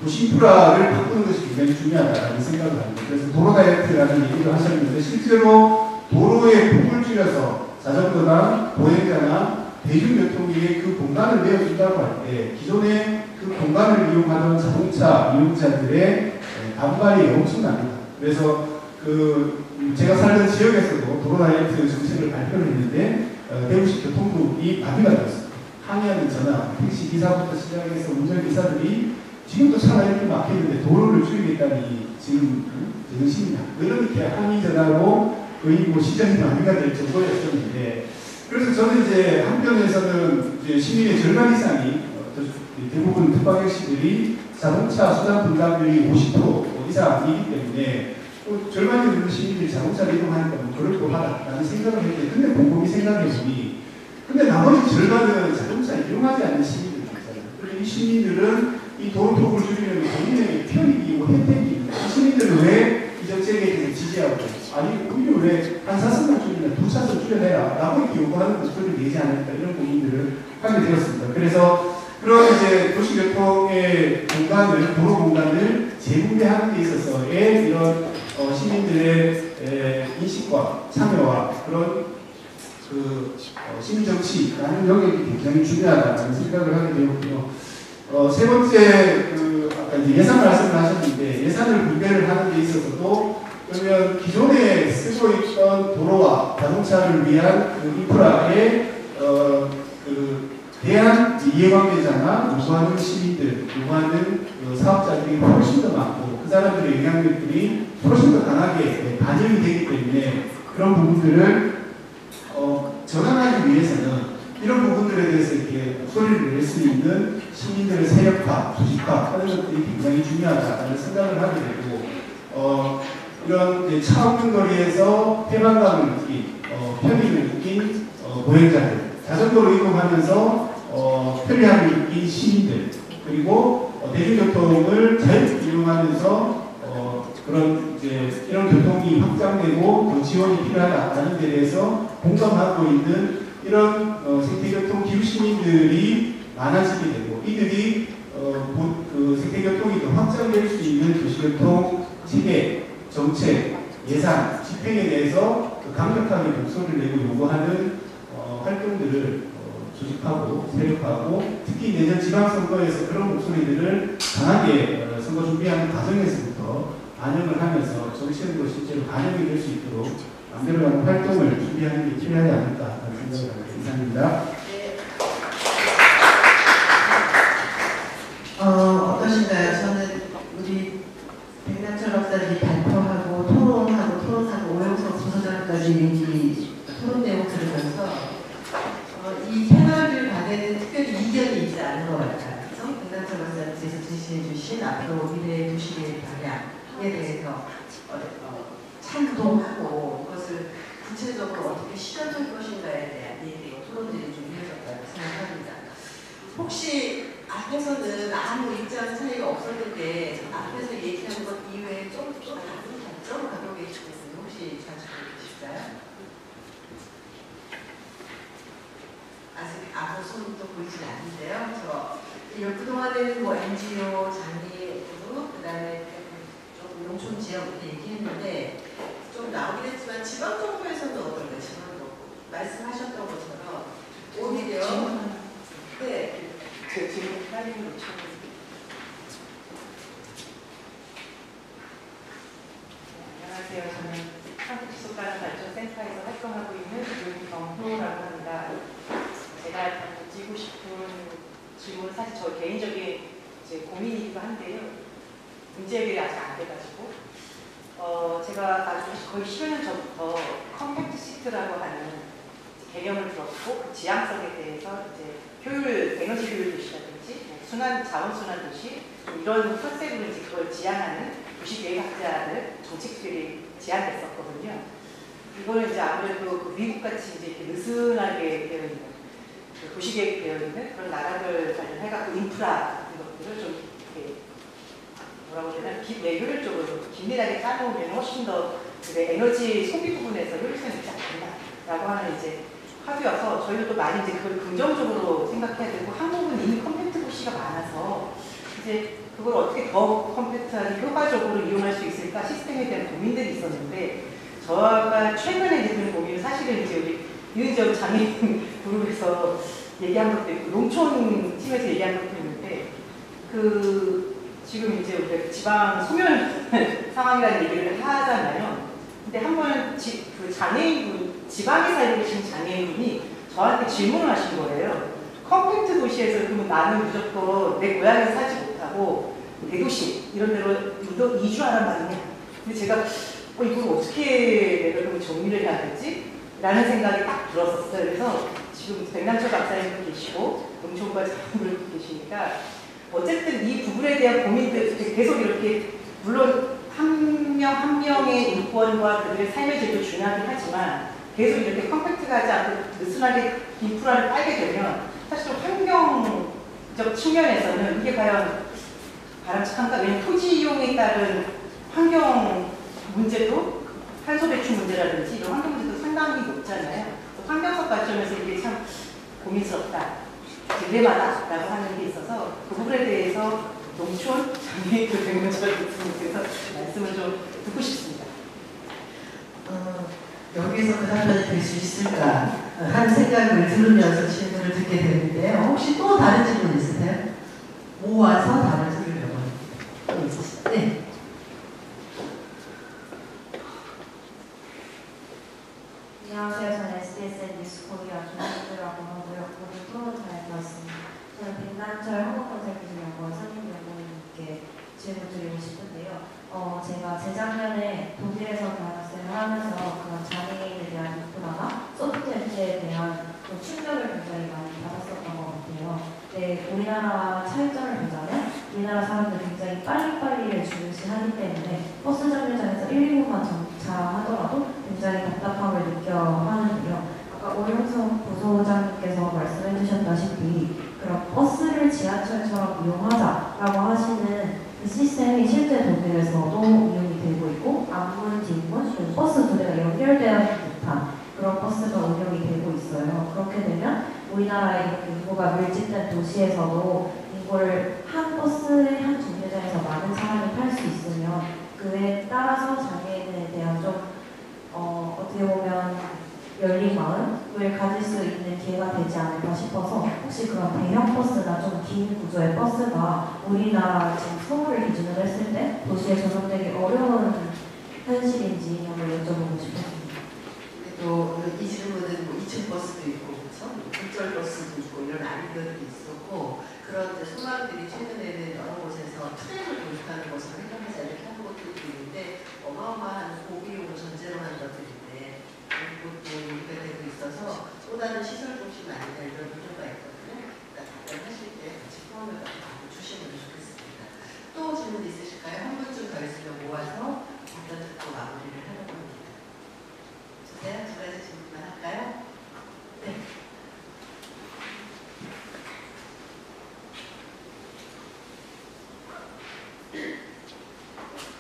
도시 인프라를 바꾸는 것이 굉장히 중요하다는 생각을 합니다. 그래서 도로 다이렉트라는 얘기를 하셨는데 실제로 도로의 폭을 줄여서 자전거나 보행자나 대중교통의 그 공간을 내어준다고 할 때 기존에 그 공간을 이용하던 자동차 이용자들의 반발이 엄청납니다. 그래서 제가 살던 지역에서도 도로 다이어트 정책을 발표를 했는데 대구시 교통국이 마비가 되었습니다. 항의하는 전화, 택시 기사부터 시작해서 운전기사들이 지금도 차가 이렇게 막히는데 도로를 줄이겠다니 지금 정신이냐 이렇게 항의 전화로 거의 뭐 시정이 마비가 될 정도였었는데 그래서 저는 이제 한편에서는 이제 시민의 절반 이상이 대부분 특방역시들이 자동차 수단 분담률이 50% 이상이기 때문에 절반이 넘는 시민들이 자동차를 이용하니까 뭐 그럴 법하다라는 생각을 했는데 근데 곰곰이 생각해보니 근데 나머지 절반은 자동차 이용하지 않는 시민들이 있잖아요. 그래서 이 시민들은 이 도로폭을 줄이려면 본인의 편익이고 혜택이 이 시민들은 왜 이 정책에 대해서 지지하고 아니 오히려 왜 한 4차선 줄이냐 2차선 줄여내라 라고 이렇게 요구하는 목소리를 내지 않을까 이런 고민들을 하게 되었습니다. 그래서 그런 이제 도시교통의 공간을 도로 공간을 재분배하는 데 있어서의 이런 시민들의 인식과 참여와 그런 시민정치라는 영역이 굉장히 중요하다는 생각을 하게 되었고요. 세 번째 아까 이제 예산 말씀을 하셨는데 예산을 분배를 하는 데 있어서도 그러면 기존에 쓰고 있던 도로와 자동차를 위한 인프라에 대한 이해관계자나 요구하는 시민들, 요구하는 사업자들이 훨씬 더 많고 그 사람들의 영향력들이 훨씬 더 강하게 반영이 되기 때문에 그런 부분들을 전환하기 위해서는 이런 부분들에 대해서 이렇게 목소리를 낼 수 있는 시민들의 세력화, 조직화 하는 것들이 굉장히 중요하다는 생각을 하게 되고 이런 차 없는 거리에서 해방감을 느낀 편의를 느낀 보행자들 자전거로 이동하면서 편리함을 느낀 시민들 그리고 대중교통을 잘 이용하면서 그런 이제 이런 교통이 확장되고 더 지원이 필요하다는 데 대해서 공감하고 있는 이런 생태교통 기후 시민들이 많아지게 되고 이들이 그 생태교통이 더 확장될 수 있는 도시교통 체계, 정책, 예산, 집행에 대해서 강력하게 목소리를 내고 요구하는 활동들을 조직하고 세력화하고 특히 내년 지방선거에서 그런 목소리들을 강하게 선거 준비하는 과정에서부터 반영을 하면서 정치적으로 실제로 반영이 될 수 있도록 마음대로 하는 활동을 준비하는 게 필요하지 않을까 하는 생각을 합니다. 이상입니다. 네. 어떠신가요? 저는 우리 백남철 박사님이 발표하고 토론하고 오영석 부서장까지 이 토론 내용 들으면서 이 패널을 받는 특별히 이견이 있지 않은 것 같아요. 그래서 백남철 박사님께서 제시해주신 앞으로 미래의 도시계획 방향에 대해서 찬동하고 이것을 구체적으로 어떻게 실현할 것인가에 대한 얘기, 토론들이 좀 이어졌다고 생각합니다. 혹시 앞에서는 아무 입장 차이가 없었는데 앞에서 얘기한 것 이외에 좀 다른 관점 가지고 계시겠어요? 혹시 가지고 계실까요? 아직 아무 손도 보이진 않는데요. 저 그동안에는 뭐 NGO, 장애그룹, 그다음에 좀 농촌 지역부터 얘기했는데 좀 나오긴 했지만 지방정부에서는 어떤가요? 지방정부 말씀하셨던 것처럼 오히려 네, 제 질문 빨리 요청해주세요. 안녕하세요. 저는 한국지속가능발전센터에서 활동하고 있는 윤경호라고 합니다. 제가 던지고 싶은 질문은 사실 저 개인적인 이제 고민이기도 한데요. 문제 해결이 아직 안 돼가지고 제가 아주 거의 10년 전부터 컴팩트 시트라고 하는 개념을 들었고 그 지향성에 대해서 이제 효율, 에너지 효율 도시라든지 자원순환 도시 이런 컨셉으로 이제 그걸 지향하는 도시계획학자들 정책들이 제안됐었거든요. 이거는 이제 아무래도 그 미국같이 이제 이렇게 느슨하게 되어 있는 도시계획 되어 있는 그런 나라들 관련해갖고 인프라 같은 것들을 좀 이렇게 뭐라고 해야 되나 효율적으로 긴밀하게 짜놓으면 훨씬 더 에너지 소비 부분에서 효율성이 있지 않는다라고 하는 이제 합의여서 저희도 많이 이제 그걸 긍정적으로 생각해야 되고 한국은 이미 컴팩트 도시가 많아서 이제 그걸 어떻게 더 컴팩트하게 효과적으로 이용할 수 있을까 시스템에 대한 고민들이 있었는데 저가 최근에 드는 고민은 사실은 이제 우리 유은정 장애인 그룹에서 얘기한 것도 있고 농촌 팀에서 얘기한 것도 있는데 지금 이제 우리가 지방 소멸 상황이라는 얘기를 하잖아요. 근데 한 번 그 장애인분, 지방에 살고 계신 장애인분이 저한테 질문을 하신 거예요. 컴팩트 도시에서 그러면 나는 무조건 내 고향에서 살지 못하고 대도시 이런 데로 이주하란 말이냐. 근데 제가 이걸 어떻게 내가 그럼 정리를 해야 되지? 라는 생각이 딱 들었었어요. 그래서 지금 백남철 박사님도 계시고 농촌과 장군도 계시니까 어쨌든 이 부분에 대한 고민들 계속 이렇게 물론 한 명 한 명의 인권과 그들의 삶의 질도 중요하긴 하지만 계속 이렇게 컴팩트하지 않고 느슨하게 인프라를 깔게 되면 사실 환경적 측면에서는 이게 과연 바람직한가? 왜냐하면 토지 이용에 따른 환경 문제도 탄소 배출 문제라든지 이런 환경 문제도 상당히 높잖아요. 환경적 관점에서 이게 참 고민스럽다, 딜레마다라고 하는 게 있어서 그 부분에 대해서 농촌 장애인 백남철 교수님께서 말씀을 좀 듣고 싶습니다. 여기서 그 답변이 될 수 있을까 하는 생각을 들으면서 질문을 듣게 되는데요. 혹시 또 다른 질문 있으세요? 모아서 답을 들으려고 합니다. 네. 안녕하세요. 저는 SBSN 뉴스 코리아 김현주라고 하고요. 오늘 프로 잘 들었습니다. 저는 백남철 한국건설기술연구원 선임연구원님께 질문 드리고 싶은데요. 제가 재작년에 독일에서 교환학생을 하면서 그런 장애인에 대한 인프라나 소프트웨어에 대한 충격을 굉장히 많이 받았었던 것 같아요. 네, 우리나라와 차이점을 보자면 우리나라 사람들이 굉장히 빨리빨리를 중시하기 때문에 버스 정류장에서 119만 정차하더라도 굉장히 답답함을 느껴 하는데요. 아까 오영석 부소장님께서 말씀해 주셨다시피 그런 버스를 지하철처럼 이용하자라고 하시는 그 시스템이 실제 독일에서도 이용이 되고 있고 앞문, 뒷문, 버스 두 대가 연결되어 듯한 그런 버스가 운영이 되고 있어요. 그렇게 되면 우리나라의 이렇게 인구가 밀집된 도시에서도 이걸 한 버스의 한 정류장에서 많은 사람이 탈 수 있으면 그에 따라서 장애인에 대한 좀 어떻게 보면 열린 마음을 가질 수 있는 기회가 되지 않을까 싶어서 혹시 그런 대형 버스나 좀 긴 구조의 버스가 우리나라 지금 서울을 기준으로 했을 때 도시에 적용되기 어려운 현실인지 한번 여쭤보고 싶었습니다. 또 이 질문은 뭐 2층 버스도 있고 그렇죠? 국절 버스도 있고 이런 아이디어들이 있었고 그런 이제 소망들이 최근에는 여러 곳에서 트램을 도입하는 것을 활용해서 이렇게 하는 것들도 있는데 어마어마한 고비용을 전제로 한 것들인데 그것도 우리가 되고 있어서 또 다른 시설 중심 아니다 이런 필요가 있거든요. 그러니까 답변하실 때 같이 포함을 주시면 좋겠습니다. 또 질문 있으실까요? 한 분쯤 더 있으면 모아서 답변 듣고 마무리를 하려고 합니다. 주세요. 두 가지 질문만 할까요? 네.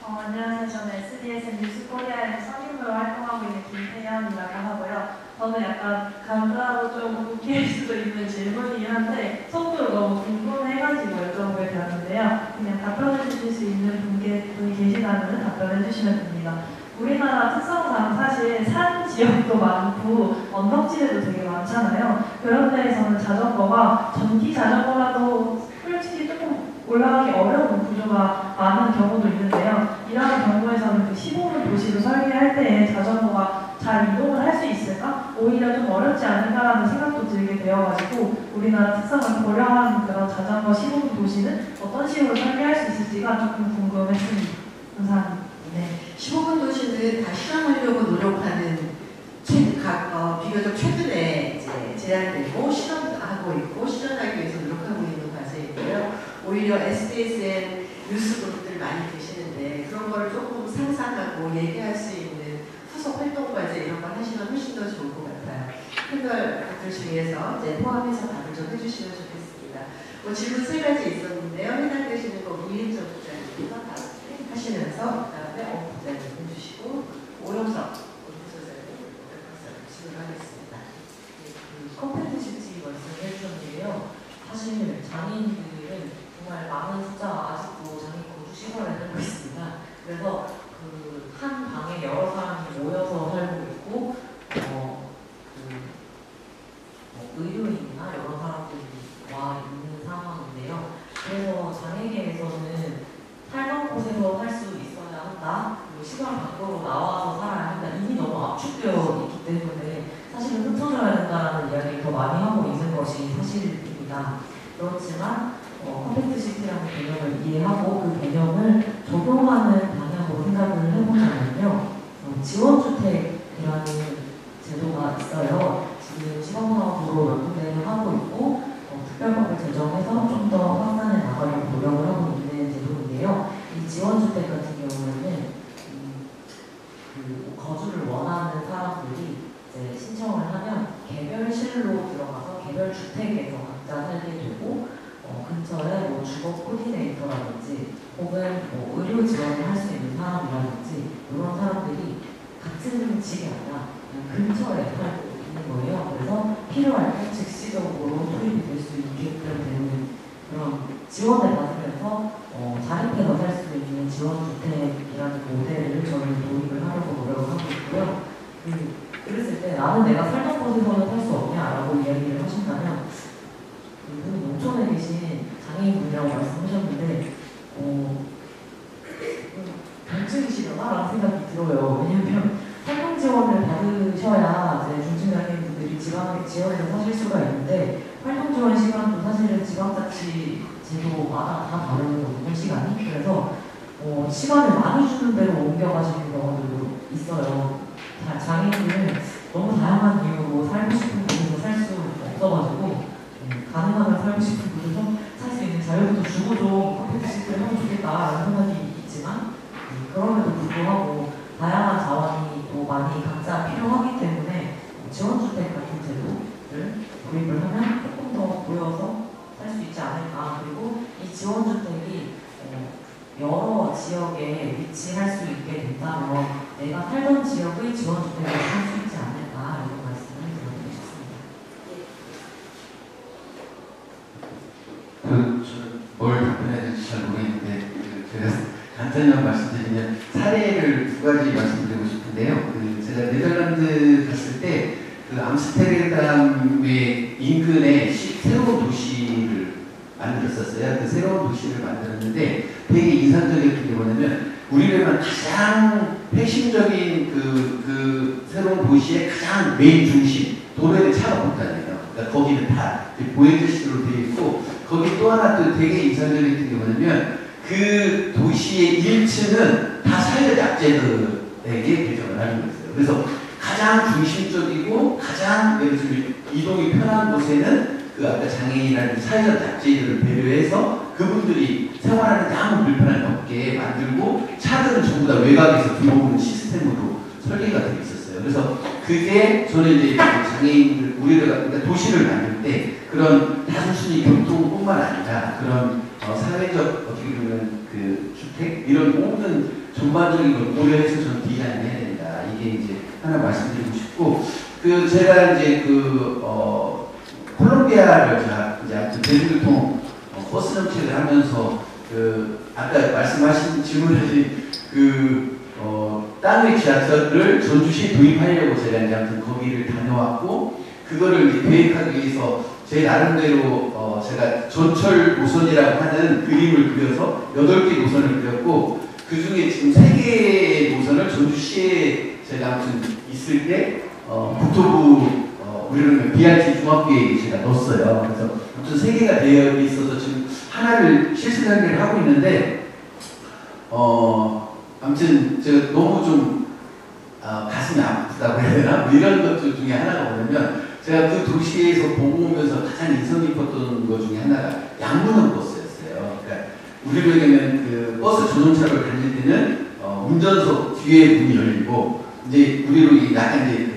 안녕하세요. 저는 SBSN 뉴스 코리아에서 선임으로 활동하고 있는 김태현이라고 하고요. 저는 약간 간단하고 좀 웃길 수도 있는 질문이긴 한데 속으로 너무 궁금해가지고 여쭤보게 되었는데요. 그냥 답변해 주실 수 있는 분이 계시다면 답변해 주시면 됩니다. 우리나라 특성상 사실 산 지역도 많고 언덕지대도 되게 많잖아요. 그런 데에서는 자전거가 전기 자전거라도 솔직히 조금 올라가기 어려운 구조가 많은 경우도 있는데요. 이런 경우에서는 그 15분 도시로 설계할 때에 자전거가 잘 이동을 할 수 있을까? 오히려 좀 어렵지 않을까라는 생각도 들게 되어가지고 우리나라 특성을 고려한 그런 자전거 15분 도시는 어떤 식으로 설계할 수 있을지가 조금 궁금했습니다. 감사합니다. 네, 15분 도시는 다 실험하려고 노력하는 비교적 최근에 이제 제안되고 실험하고 있고 실현하기 위해서 노력하고 있는 과제이고요. 오히려 SBSN 뉴스 그룹들 많이 계시는데 그런 거를 조금 상상하고 얘기할 수 있는 후속 활동 과제 이런 걸 하시면 훨씬 더 좋을 것 같아요. 특별 분들 중에서 이제 포함해서 답을 좀 해주시면 좋겠습니다. 뭐 질문 3가지 있었는데요. 해당되시는 거 이은정 부장님께서 답 하시면서 그다음에 부장님 해주시고 오영석 부소장님 질문하겠습니다. 컴팩트 실지 말씀해 주셨는데요. 사실 장애인들은 정말 많은 숫자 아직도 장애인 거주 시설에 살고 있습니다. 그래서 그 한 방에 여러 사람이 모여서 살고 있고 의료인이나 여러 사람들이 와 있는 상황인데요. 그래서 장애계에서는 살던 곳에서 살 수 있어야 한다. 그리고 시설 밖으로 나와서 살아야 한다. 개념을 이해하고 그 개념을 적용하는 방향으로 생각을 해보자면요. 지원주택이라는 제도가 있어요. 지금 시범사업으로 몇 군데 하고 있고 특별법을 제정해서 좀 더 확산해 나가려고 노력을 하고 있는 제도인데요. 이 지원주택 같은 경우에는 그 거주를 원하는 사람들이 이제 신청을 하면 개별실로 들어가서 개별주택에서 각자 살게 되고 근처에 뭐 주거 코디네이터라든지 혹은 뭐 의료 지원을 할 수 있는 사람이라든지 이런 사람들이 같은 집이 아니라 근처에 살고 있는 거예요. 그래서 필요할 때 즉시적으로 투입이 될 수 있게끔 되는 그런 지원을 받으면서 자립해서 살 수 있는 지원주택이라는 모델을 저는 도입을 하려고 노력을 하고 있고요. 그랬을 때 나는 내가 살던 곳에서는 살 수 없냐라고 이야기를 하신다면 농촌에 계신 장애인분이라고 말씀하셨는데 병증이시려나라는 생각이 들어요. 왜냐하면 활동 지원을 받으셔야 이제 중증장애인분들이 지원에서 사실 수가 있는데 활동 지원 시간도 사실은 지방자치 제도마다 다 다르거든요. 시간이. 그래서 시간을 많이 주는 대로 옮겨가시는 경우도 있어요. 장애인들은 너무 다양한 이유로 살고 싶은 곳에서 살 수 없어가지고 가능하면 살고 싶은 곳에서 살 수 있는 자유도 주고 좀 컴퓨터식을 하면 좋겠다라는 생각이 있지만 그럼에도 불구하고 다양한 자원이 또 많이 각자 필요하기 때문에 지원주택 같은 제도를 도입을 하면 조금 더 모여서 살 수 있지 않을까. 그리고 이 지원주택이 여러 지역에 위치할 수 있게 된다면 내가 살던 지역의 지원주택을 살 수 있지 않을까 이런 말씀을 드리고 싶습니다. 뭘 답변해야 될지 잘 모르겠는데 제가 간단히 말씀드리면 사례를 두 가지 말씀드리고 싶은데요. 제가 네덜란드 갔을 때 암스테르담의 인근에 새로운 도시를 만들었었어요. 그 새로운 도시를 만들었는데 되게 인상적이었던 게 뭐냐면 우리는 가장 핵심적인 그 새로운 도시의 가장 메인 중심 도로에 차가 못 다녀요. 그러니까 거기는 다 보행도시로 되어 있고 거기 또 하나 또 되게 인상적이었던 게 뭐냐면 그 도시의 1층은 다 사회적 약자들에게 배정을 하는 거였어요. 그래서 가장 중심적이고 가장 예를 들면 이동이 편한 곳에는 그 아까 장애인이라는 사회적 약자들을 배려해서 그분들이 생활하는 데 아무 불편함이 없게 만들고 차들은 전부 다 외곽에서 들어오는 시스템으로 설계가 되어 있었어요. 그래서 그게 저는 이제 장애인들 우리가 그러니까 도시를 만들 때 그런 단순히 교통뿐만 아니라 그런 사회적 어떻게 보면 그 주택 이런 모든 전반적인 걸 고려해서 저는 디자인을 해야 된다. 이게 이제 하나 말씀드리고 싶고 제가 이제 콜롬비아를 제가 이제 대중교통 버스 정책을 하면서 아까 말씀하신 질문하신 땅의 지하철을 전주시에 도입하려고 제가 이제 아무튼 거기를 다녀왔고 그거를 이제 계획하기 위해서 제 나름대로 제가 전철 노선이라고 하는 그림을 그려서 8개 노선을 그렸고 그 중에 지금 3개의 노선을 전주시에 제가 아무튼 있을 때 국토부 우리는 BRT 종합계획에 제가 넣었어요. 그래서 아무튼 3개가 되어 있어서 지금 하나를 실시단계를 하고 있는데 아무튼 제가 너무 좀 가슴이 아프다고 해야 되나? 뭐 이런 것들 중에 하나가 뭐냐면 제가 그 도시에서 보고 오면서 가장 인상 깊었던 것 중에 하나가 양문형 버스였어요. 그러니까 우리로 얘기하면 그 버스 전용차를 다닐 때는 운전석 뒤에 문이 열리고 이제 우리로 약간 이제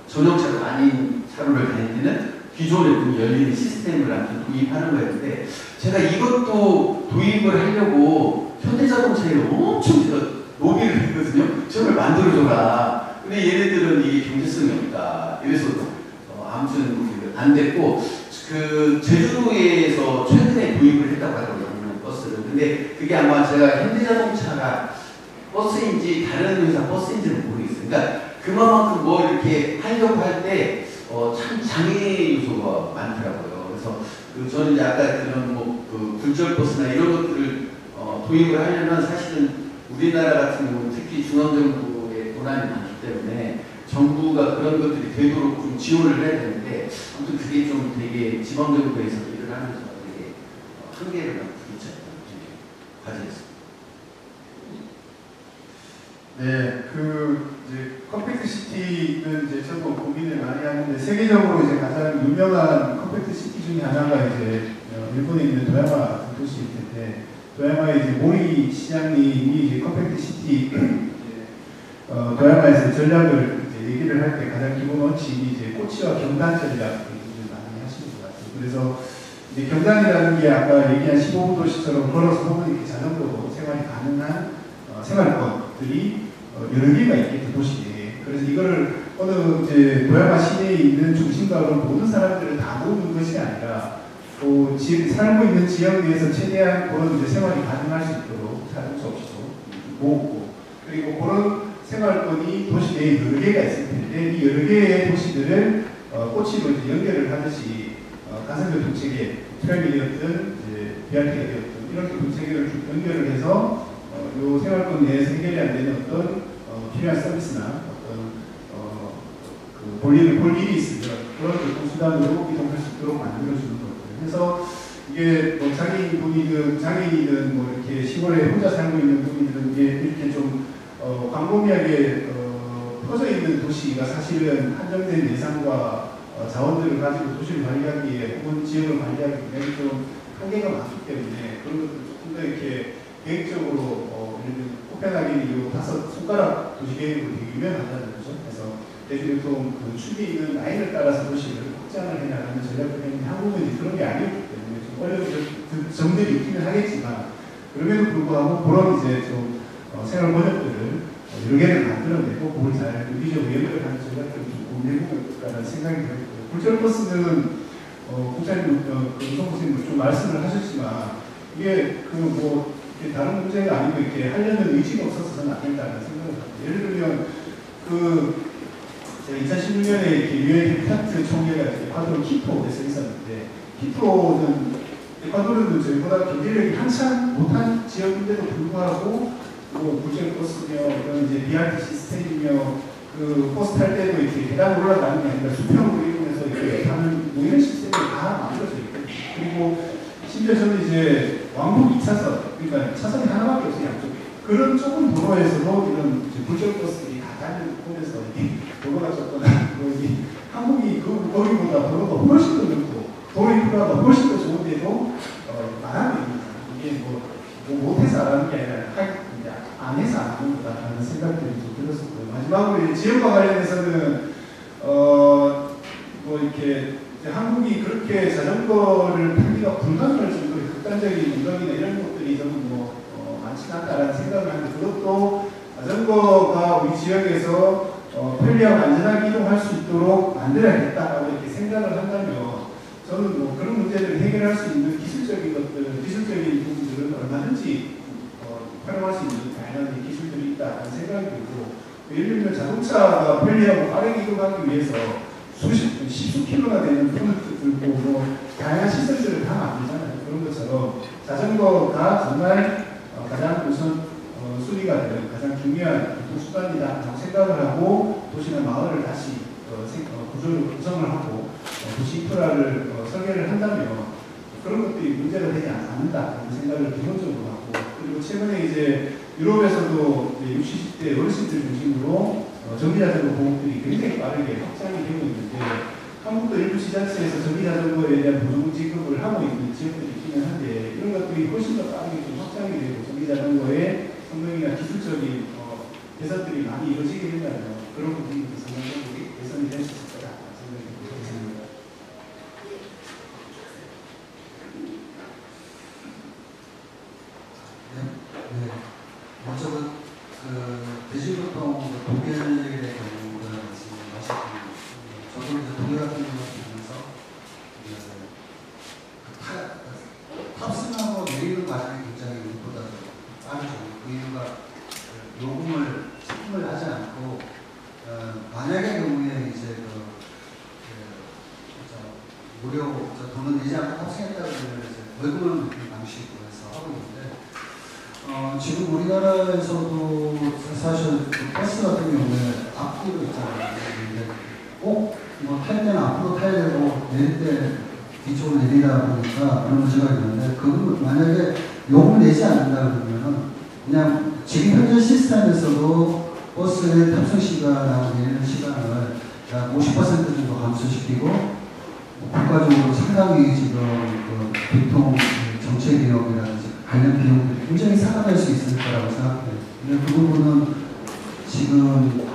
전용차가 아닌 차로를 다닐 때는 기존에 문이 열리는 시스템을 아무튼 도입하는 거였는데 제가 이것도 도입을 하려고 현대자동차에 엄청 제가 로비를 했거든요. 저걸 만들어줘라. 근데 얘네들은 이게 경제성이 없다. 이래서 아무튼 안 됐고 제주도에서 최근에 도입을 했다고 하더라고요. 버스를. 근데 그게 아마 제가 현대자동차가 버스인지 다른 회사 버스인지는 모르겠어요. 그러니까 그만큼 뭐 이렇게 하려고 할 때 참 장애 요소가 많더라고요. 그래서 저는 이제 아까 그런 굴절 버스나 이런 것들을 도입을 하려면 사실은 우리나라 같은 경우는 특히 중앙정부의 권한이 많기 때문에 정부가 그런 것들이 되도록 좀 지원을 해야 되는데 아무튼 그게 좀 되게 지방정부에서 일을 하면서 되게 한계를 부딪혔던 과제였습니다. 네, 이제 컴팩트 시티는 이제 저도 고민을 많이 하는데 세계적으로 이제 가장 유명한 컴팩트 시티 중에 하나가 이제 일본에 있는 도야마 도시일 텐데 도야마의 이제 모리 시장님이 이제 컴팩트 시티 도야마에서 전략을 이제 얘기를 할 때 가장 기본 원칙이 이제 꼬치와 경단 전략을 많이 하시는 것 같아요. 그래서 이제 경단이라는 게 아까 얘기한 15분 도시처럼 걸어서 혹은 이렇게 자전거로 생활이 가능한 생활권들이 여러 개가 있겠죠, 도시에. 그래서 이거를 어느 이제 도야마 시내에 있는 중심가로 모든 사람들을 다 모으는 것이 아니라 또 살고 있는 지역 내에서 최대한 그런 이제 생활이 가능할 수 있도록 자동차 없이도 모으고 그리고 그런 생활권이 도시 내에 여러 개가 있을 텐데 이 여러 개의 도시들을 꼬치로 이제 연결을 하듯이 가성교통 체계, 트램이 되었든 이제 BRT가 되었든 이런 교통 체계를 쭉 연결을 해서 요 생활권 내에서 해결이 안 되는 어떤 필요한 서비스나 어떤 볼 일이 있으면 그런 교통수단으로 이동할 수 있도록 만들어주는 거예요. 그래서 이게 뭐 장애인이든 뭐 이렇게 시골에 혼자 살고 있는 분이든 이게 이렇게 좀 광범위하게 퍼져 있는 도시가 사실은 한정된 예산과 자원들을 가지고 도시를 관리하기에 혹은 지역을 관리하기에 좀 한계가 많기 때문에 그런 것들 조금 더 이렇게 계획적으로 예를 들면 코펜하겐이 5 손가락 도시계획으로 되게 유명하잖아요. 그죠? 그래서 대중교통 축이 있는 라인을 따라서 도시를 확장을 해나가는 전략을 했는데 한국은 그런 게 아니었기 때문에 좀 어려운 점들이 있기는 하겠지만 그럼에도 불구하고 그런 이제 좀 생활 번역들을 여러 개를 만들어내고 그걸 잘 유기적으로 연결하는 전략들을 좀 고민해보고 있다는 생각이 들었고요. 굴절버스는 국장님, 우성 선생님 좀 말씀을 하셨지만 이게 다른 문제가 아니고 이렇게 하려는 의지가 없어서 저는 안 된다는 생각을 합니다. 예를 들면 제가 2016년에 이렇게 유엔 헤비타트 총회가 에콰도르 키토에서 있었는데 키토는 에콰도르는 저희보다 경제력이 한참 못한 지역인데도 불구하고 굴절버스며 이런 이제 BRT 시스템이며 버스 탈 때도 이렇게 계단 올라가는 게 아니라 수평으로 이용해서 이렇게 가는 이런 시스템이 다 만들어져 있거든요. 그리고 심지어 저는 이제 왕복 2차선, 그러니까 차선이 하나밖에 없어요, 양쪽에. 그런 좁은 도로에서도 이런 굴절버스들이 다 다니는 곳에서 도로가 좁거나 한국이 거기보다 도로가 훨씬 더 넓고 도로 인프라가 훨씬 더 좋은데도 말하는 겁니다. 이게 못해서 안 하는 게 아니라 안 해서 안 하는 거다라는 생각들이 좀 들었었고요. 마지막으로 지역과 관련해서는 이렇게 한국이 그렇게 자전거를 타기가 불가능할 정도의 극단적인 운동이나 이런 것들이 저는 많지 않다라는 생각을 하는데 그것도 자전거가 우리 지역에서 편리하고 안전하게 이동할 수 있도록 만들어야겠다라고 이렇게 생각을 한다면 저는 그런 문제들을 해결할 수 있는 기술적인 부분들은 얼마든지 활용할 수 있는 다양한 기술들이 있다는 생각이 들고 예를 들면 자동차가 편리하고 빠르게 이동하기 위해서 십수 킬로나 되는 프로젝트 들고 다양한 시설들을 다 만들잖아요. 그런 것처럼 자전거가 정말 가장 우선 수리가 되는 가장 중요한 교통수단이다라고 생각을 하고 도시나 마을을 다시 구성을 하고 도시 인프라를 설계를 한다면 그런 것들이 문제가 되지 않는다는 생각을 기본적으로 하고 그리고 최근에 이제 유럽에서도 60, 70대 어르신들 중심으로 전기자전거 보급들이 굉장히 빠르게 확장이 되고 있는데 한국도 일부 지자체에서 전기자전거에 대한 보조 지급을 하고 있는 지역들이 있기는 한데 이런 것들이 훨씬 더 빠르게 좀 확장이 되고 전기자전거의 성능이나 기술적인 개선들이 많이 이루어지게 된다면 그런 부분이 상당히 개선이 될 수 있을 거다 생각이 듭니다. 먼저 대중교통 독일에 경우를 말씀하셨고 저도 독일 같은 경우를 보면서 탑승하고 내리는 과정이 굉장히 우리보다 빠르죠. 그 이유가 체킹을 하지 않고 만약의 경우에 이제 무료 돈을 내지 않고 탑승했다고 하면 월급을 받는 방식으로 해서 하고 있는데 지금 우리나라에서도 사실 버스 같은 경우에 앞뒤로 있잖아요. 근데 꼭 탈 때는 앞으로 타야 되고 내릴 때 뒤쪽으로 내리다 보니까 그런 문제가 있는데 그건 만약에 요금을 내지 않는다 그러면 그냥 지금 현재 시스템에서도 버스의 탑승 시간하고 내리는 시간을 약 50% 정도 감소시키고 국가적으로 상당히 지금 그 교통 정책 비용이라든지 관련 비용들이 굉장히 상당할 수 있을 거라고 생각해요. 근데 그 부분은 지금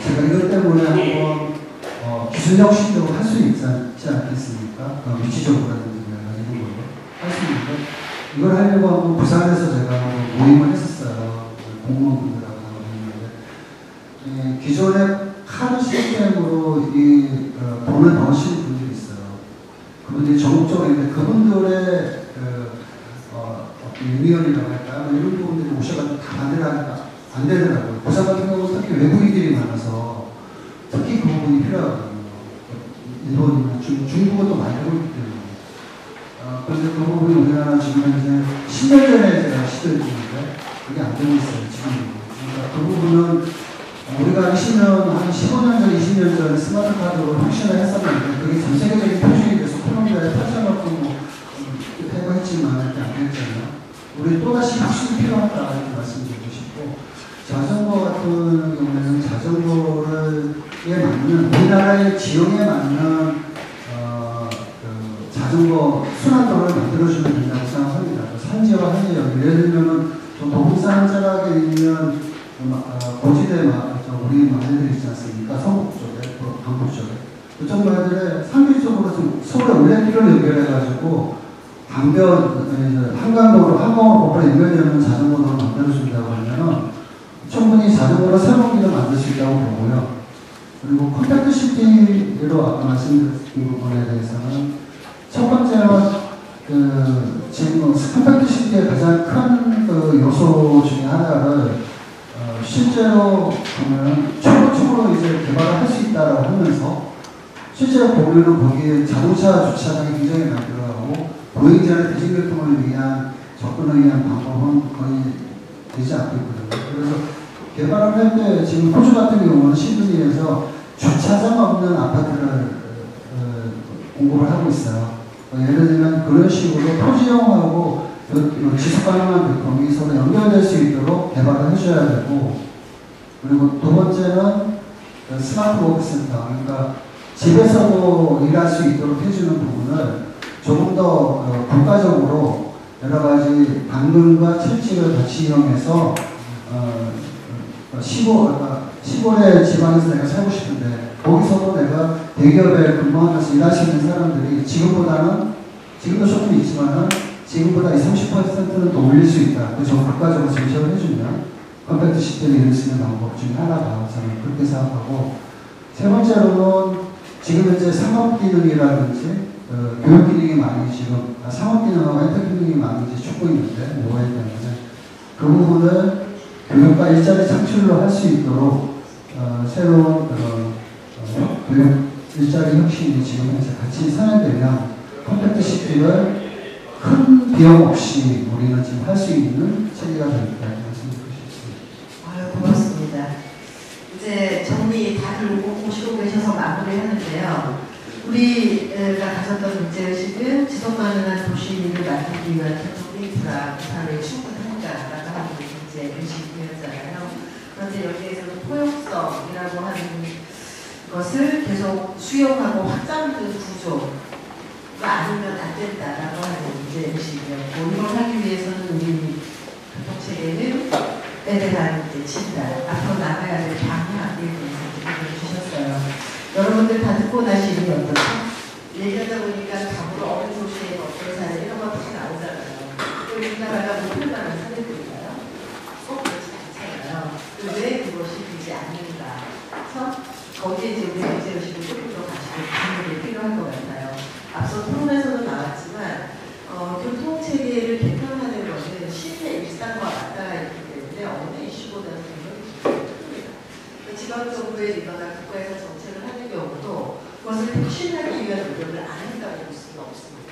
제가 이것 때문에 한번 기술 혁신적으로 할 수 있지 않겠습니까? 위치적으로라든지 이런 걸로 할 수 있는데 이걸 하려고 한번 부산에서 제가 한번 모임을 했었어요. 공무원분들하고 모임인데 기존의 카드 시스템으로 이 돈을 넣으시는 분들이 있어요. 그분들이 전국적으로 있는데 그분들의 유니언이라고 할까요? 이런 부분들이 오셔가지고 다 반대를 안 되더라고요. 부산 같은 경우는 특히 외국인들이 많아서 특히 그 부분이 필요하거든요. 일본이나 중국은 또 많이 하고 있기 때문에. 그런데 그 부분이 우리나라 지금 현재 10년 전에 제가 시도를 했는데 그게 안 되고 있어요. 지금. 그러니까 그 부분은 우리가 15년 전, 20년 전에 스마트 카드로 혁신을 했었는데 그게 전 세계적인 표준이 돼서 콜롬비아에 펼쳐놓고 해고 했지만 이렇게 안 됐잖아요. 우리 또다시 혁신이 필요하다 이렇게 말씀드리고 싶고 자전거 같은 경우에는 자전거에 맞는 우리나라의 지형에 맞는 자전거 순환도를 만들어주면 된다고 생각합니다. 산지와 한지역 예를 들면 도봉산 한자락에 있는 고지대 우리 마을들이 있지 않습니까? 성북 쪽에, 강북 쪽에 그쪽 마을들에 상대적으로 좀 서울에 올레길을 연결해가지고 한강도로 거꾸로 연결되는 자전거도를 만들어준다고 하면 충분히 자전거로 새로운 길을 만들 수 있다고 보고요. 그리고 컴팩트 시티로 아까 말씀드린 부분에 대해서는 첫 번째는 지금 컴팩트 시티의 가장 큰 요소 중에 하나를 실제로 보면 초보적으로 이제 개발을 할 수 있다라고 하면서 실제로 보면은 거기에 자동차 주차장이 굉장히 많이 들어가고 보행자의 대중교통을 위한 접근을 위한 방법은 거의 되지 않고 있거든요. 그래서 개발을 할 때 지금 호주 같은 경우는 시드니에서 주차장 없는 아파트를 공급을 하고 있어요. 예를 들면 그런 식으로 토지형하고 지속 가능한 교통이 서로 연결될 수 있도록 개발을 해줘야 되고 그리고 두 번째는 스마트 워크센터 그러니까 집에서도 일할 수 있도록 해주는 부분을 조금 더 국가적으로 여러 가지 당근과 채찍을 같이 이용해서 시골의 지방에서 내가 살고 싶은데 거기서도 내가 대기업에 근무하면서 일할 수 있는 사람들이 지금도 조금 있지만은 지금보다 30%는 더 올릴 수 있다. 그래서 국가적으로 제시를 해주면 컴팩트 시스템을 이룰 수 있는 방법 중에 하나가 저는 그렇게 생각하고 세 번째로는 지금 현재 상업기능이라든지 교육 기능이 많이 지금 상업기능하고 혜택 기능이 많이 이제 죽고 있는데 노예 때문에 그 부분을 교육과 일자리 창출로 할 수 있도록 새로운 교육 일자리 혁신이 지금 현재 같이 선행되면 컴팩트 시스템을 큰 비용 없이 우리는 지금 할 수 있는 체계가 되겠다 말씀드리고 싶습니다. 고맙습니다. 이제 정리 다들 오시고 계셔서 마무리하는데요. 우리가 가졌던 문제의식은 지속가능한 도시를 만들기 위한 교통 인프라 구상이 충분한가라고 하는 문제의식이었잖아요. 그런데 여기에서는 포용성이라고 하는 것을 계속 수용하고 확장하는 구조가 아니면 안 된다라고 하는 문제의식이었고 이걸 하기 위해서는 우리 교통체계는 에 대한 진단, 앞으로 나가야 될 방향에 대해서 질문을 주셨어요. 여러분들 다 듣고 나시니 어떻게? 얘기하다 보니까 답으로 어느 도시에 어떤 사례 이런 거 다 나오잖아요. 또 우리나라가 못할만한 사례들인가요? 꼭 그렇지 않잖아요. 왜 그것이 되지 않는가? 그래서 거기에 이제 우리 문제의식을 조금 더 가지고 고민이 필요한 것 같아요. 앞서 토론에서도 나왔지만 교통체계를 개편하는 것은 시민의 일상과 맞닿아 있기 때문에 어느 이슈보다는 굉장히 큽니다. 지방정부에이거나 국가에서 정책을 하는 경우도 그것을 혁신하기 위한 노력을 안 한다고 볼 수는 없습니다.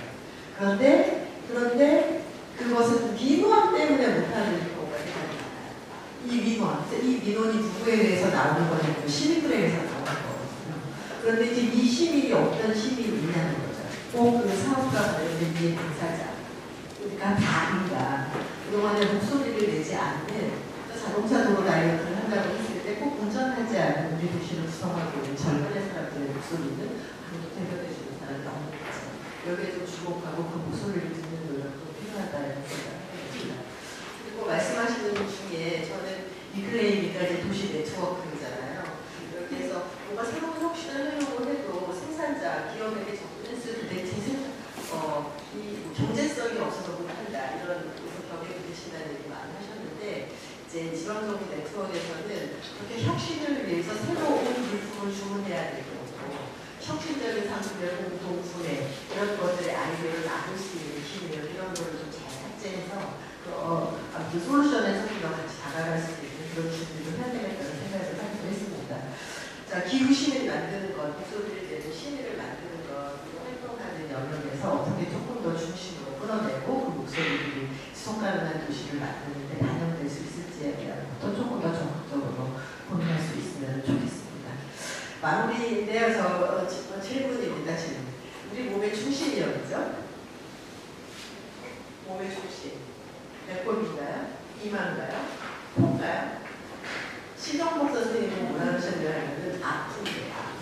그런데 그것은 민원 때문에 못하는 경우가 굉장히 많아요. 이 민원이 누구에 대해서 나오는 거냐면 시민들에 의해서 나오는 거거든요. 그런데 이제 이 시민이 어떤 시민이냐는 거죠. 꼭 그 사업과 관련된 이해 당사자 우리가 다인가 그동안에 목소리를 내지 않는 자동차 도로 다이어트를 한다고 했을 때 꼭 운전하지 않은 우리 도시를 구성하고 있는 절반의 사람들의 목소리는 아무도 대변해주는 사람이 없는 거죠. 여기에 좀 주목하고 그 목소리를 듣는 노력도 필요하다는 생각을 합니다. 그리고 말씀하시는 중에 저는 리클레임이까지 도시 네트워크잖아요. 여기에서 뭔가 새로운 혁신을 하려고 해도 생산자, 기업에게 접근했을 때 이 경제성이 없어서 못한다 이런 벽에 부딪힌다는 얘기 많이 하셨는데 이제 지방정부 네트워크에서는 그렇게 혁신을 위해서 새로운 물품을 주문해야 되고 혁신적인 상품의 공동 구매 이런 것들의 아이디어를 나눌 수 있는 기회를 이런 걸 좀 잘 삭제해서 그 솔루션에 서로 같이 다가갈 수 있는 그런 준비를 해야 되겠다는 생각을 하기도 했습니다. 자, 기후시민 만드는 것, 목소리를 내는 시민을 만드는 것, 그리고 활동하는 영역에서 어떻게 조금 더 중심으로 끌어내고 그 목소리들이 지속 가능한 도시를 만드는 데 반영될 수 있을지에 대한 것도 조금 더 적극적으로 고민할 수 있으면 좋겠습니다. 마무리인데요. 저 질문입니다. 질문. 우리 몸의 중심이요, 그죠? 몸의 중심. 배꼽인가요? 이마인가요? 코인가요? 신정복 선생님은 뭐라 하셨냐면 아픈데 아픈.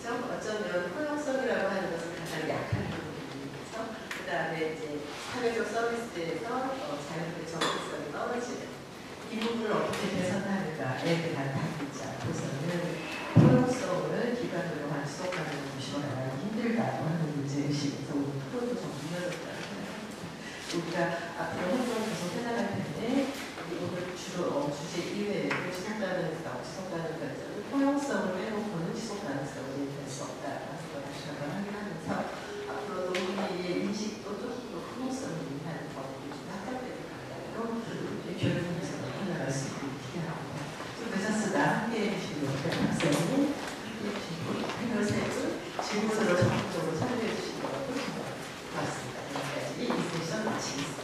그래서 어쩌면 포용성이라고 하는 것은 가장 약한 부분이죠. 그 다음에 이제 사회적 서비스에서 자연스럽게 접근성이 떨어지는 이 부분을 어떻게 개선하는가에 대한 답이자 우선은 포용성을 기반으로 한 지속하는 도시로 나가기 힘들다고 하는 문제의식에서 오늘 프로도 좀 이어졌다고 생각합니다. 우리가 앞으로 활동 계속 해나갈 텐데 오늘 주로 주제 이외에도 지속 가능성, 지속 가능성은 포용성을 빼놓고는 지속 가능성이 될 수 없다라는 걸 다시 한번 확인하면서 앞으로도 우리의 인식도 조금 더 포용성을 위한 것들이 좀 확장되는 방향으로 교육에서 해나갈 수 있기를 기대합니다. 좀 늦었으나 함께해 주신 우리 박사님, 패널 세 분, 질문으로 적극적으로 참여해 주신 것도 정말 고맙습니다. 여기까지 이 세션 마치겠습니다.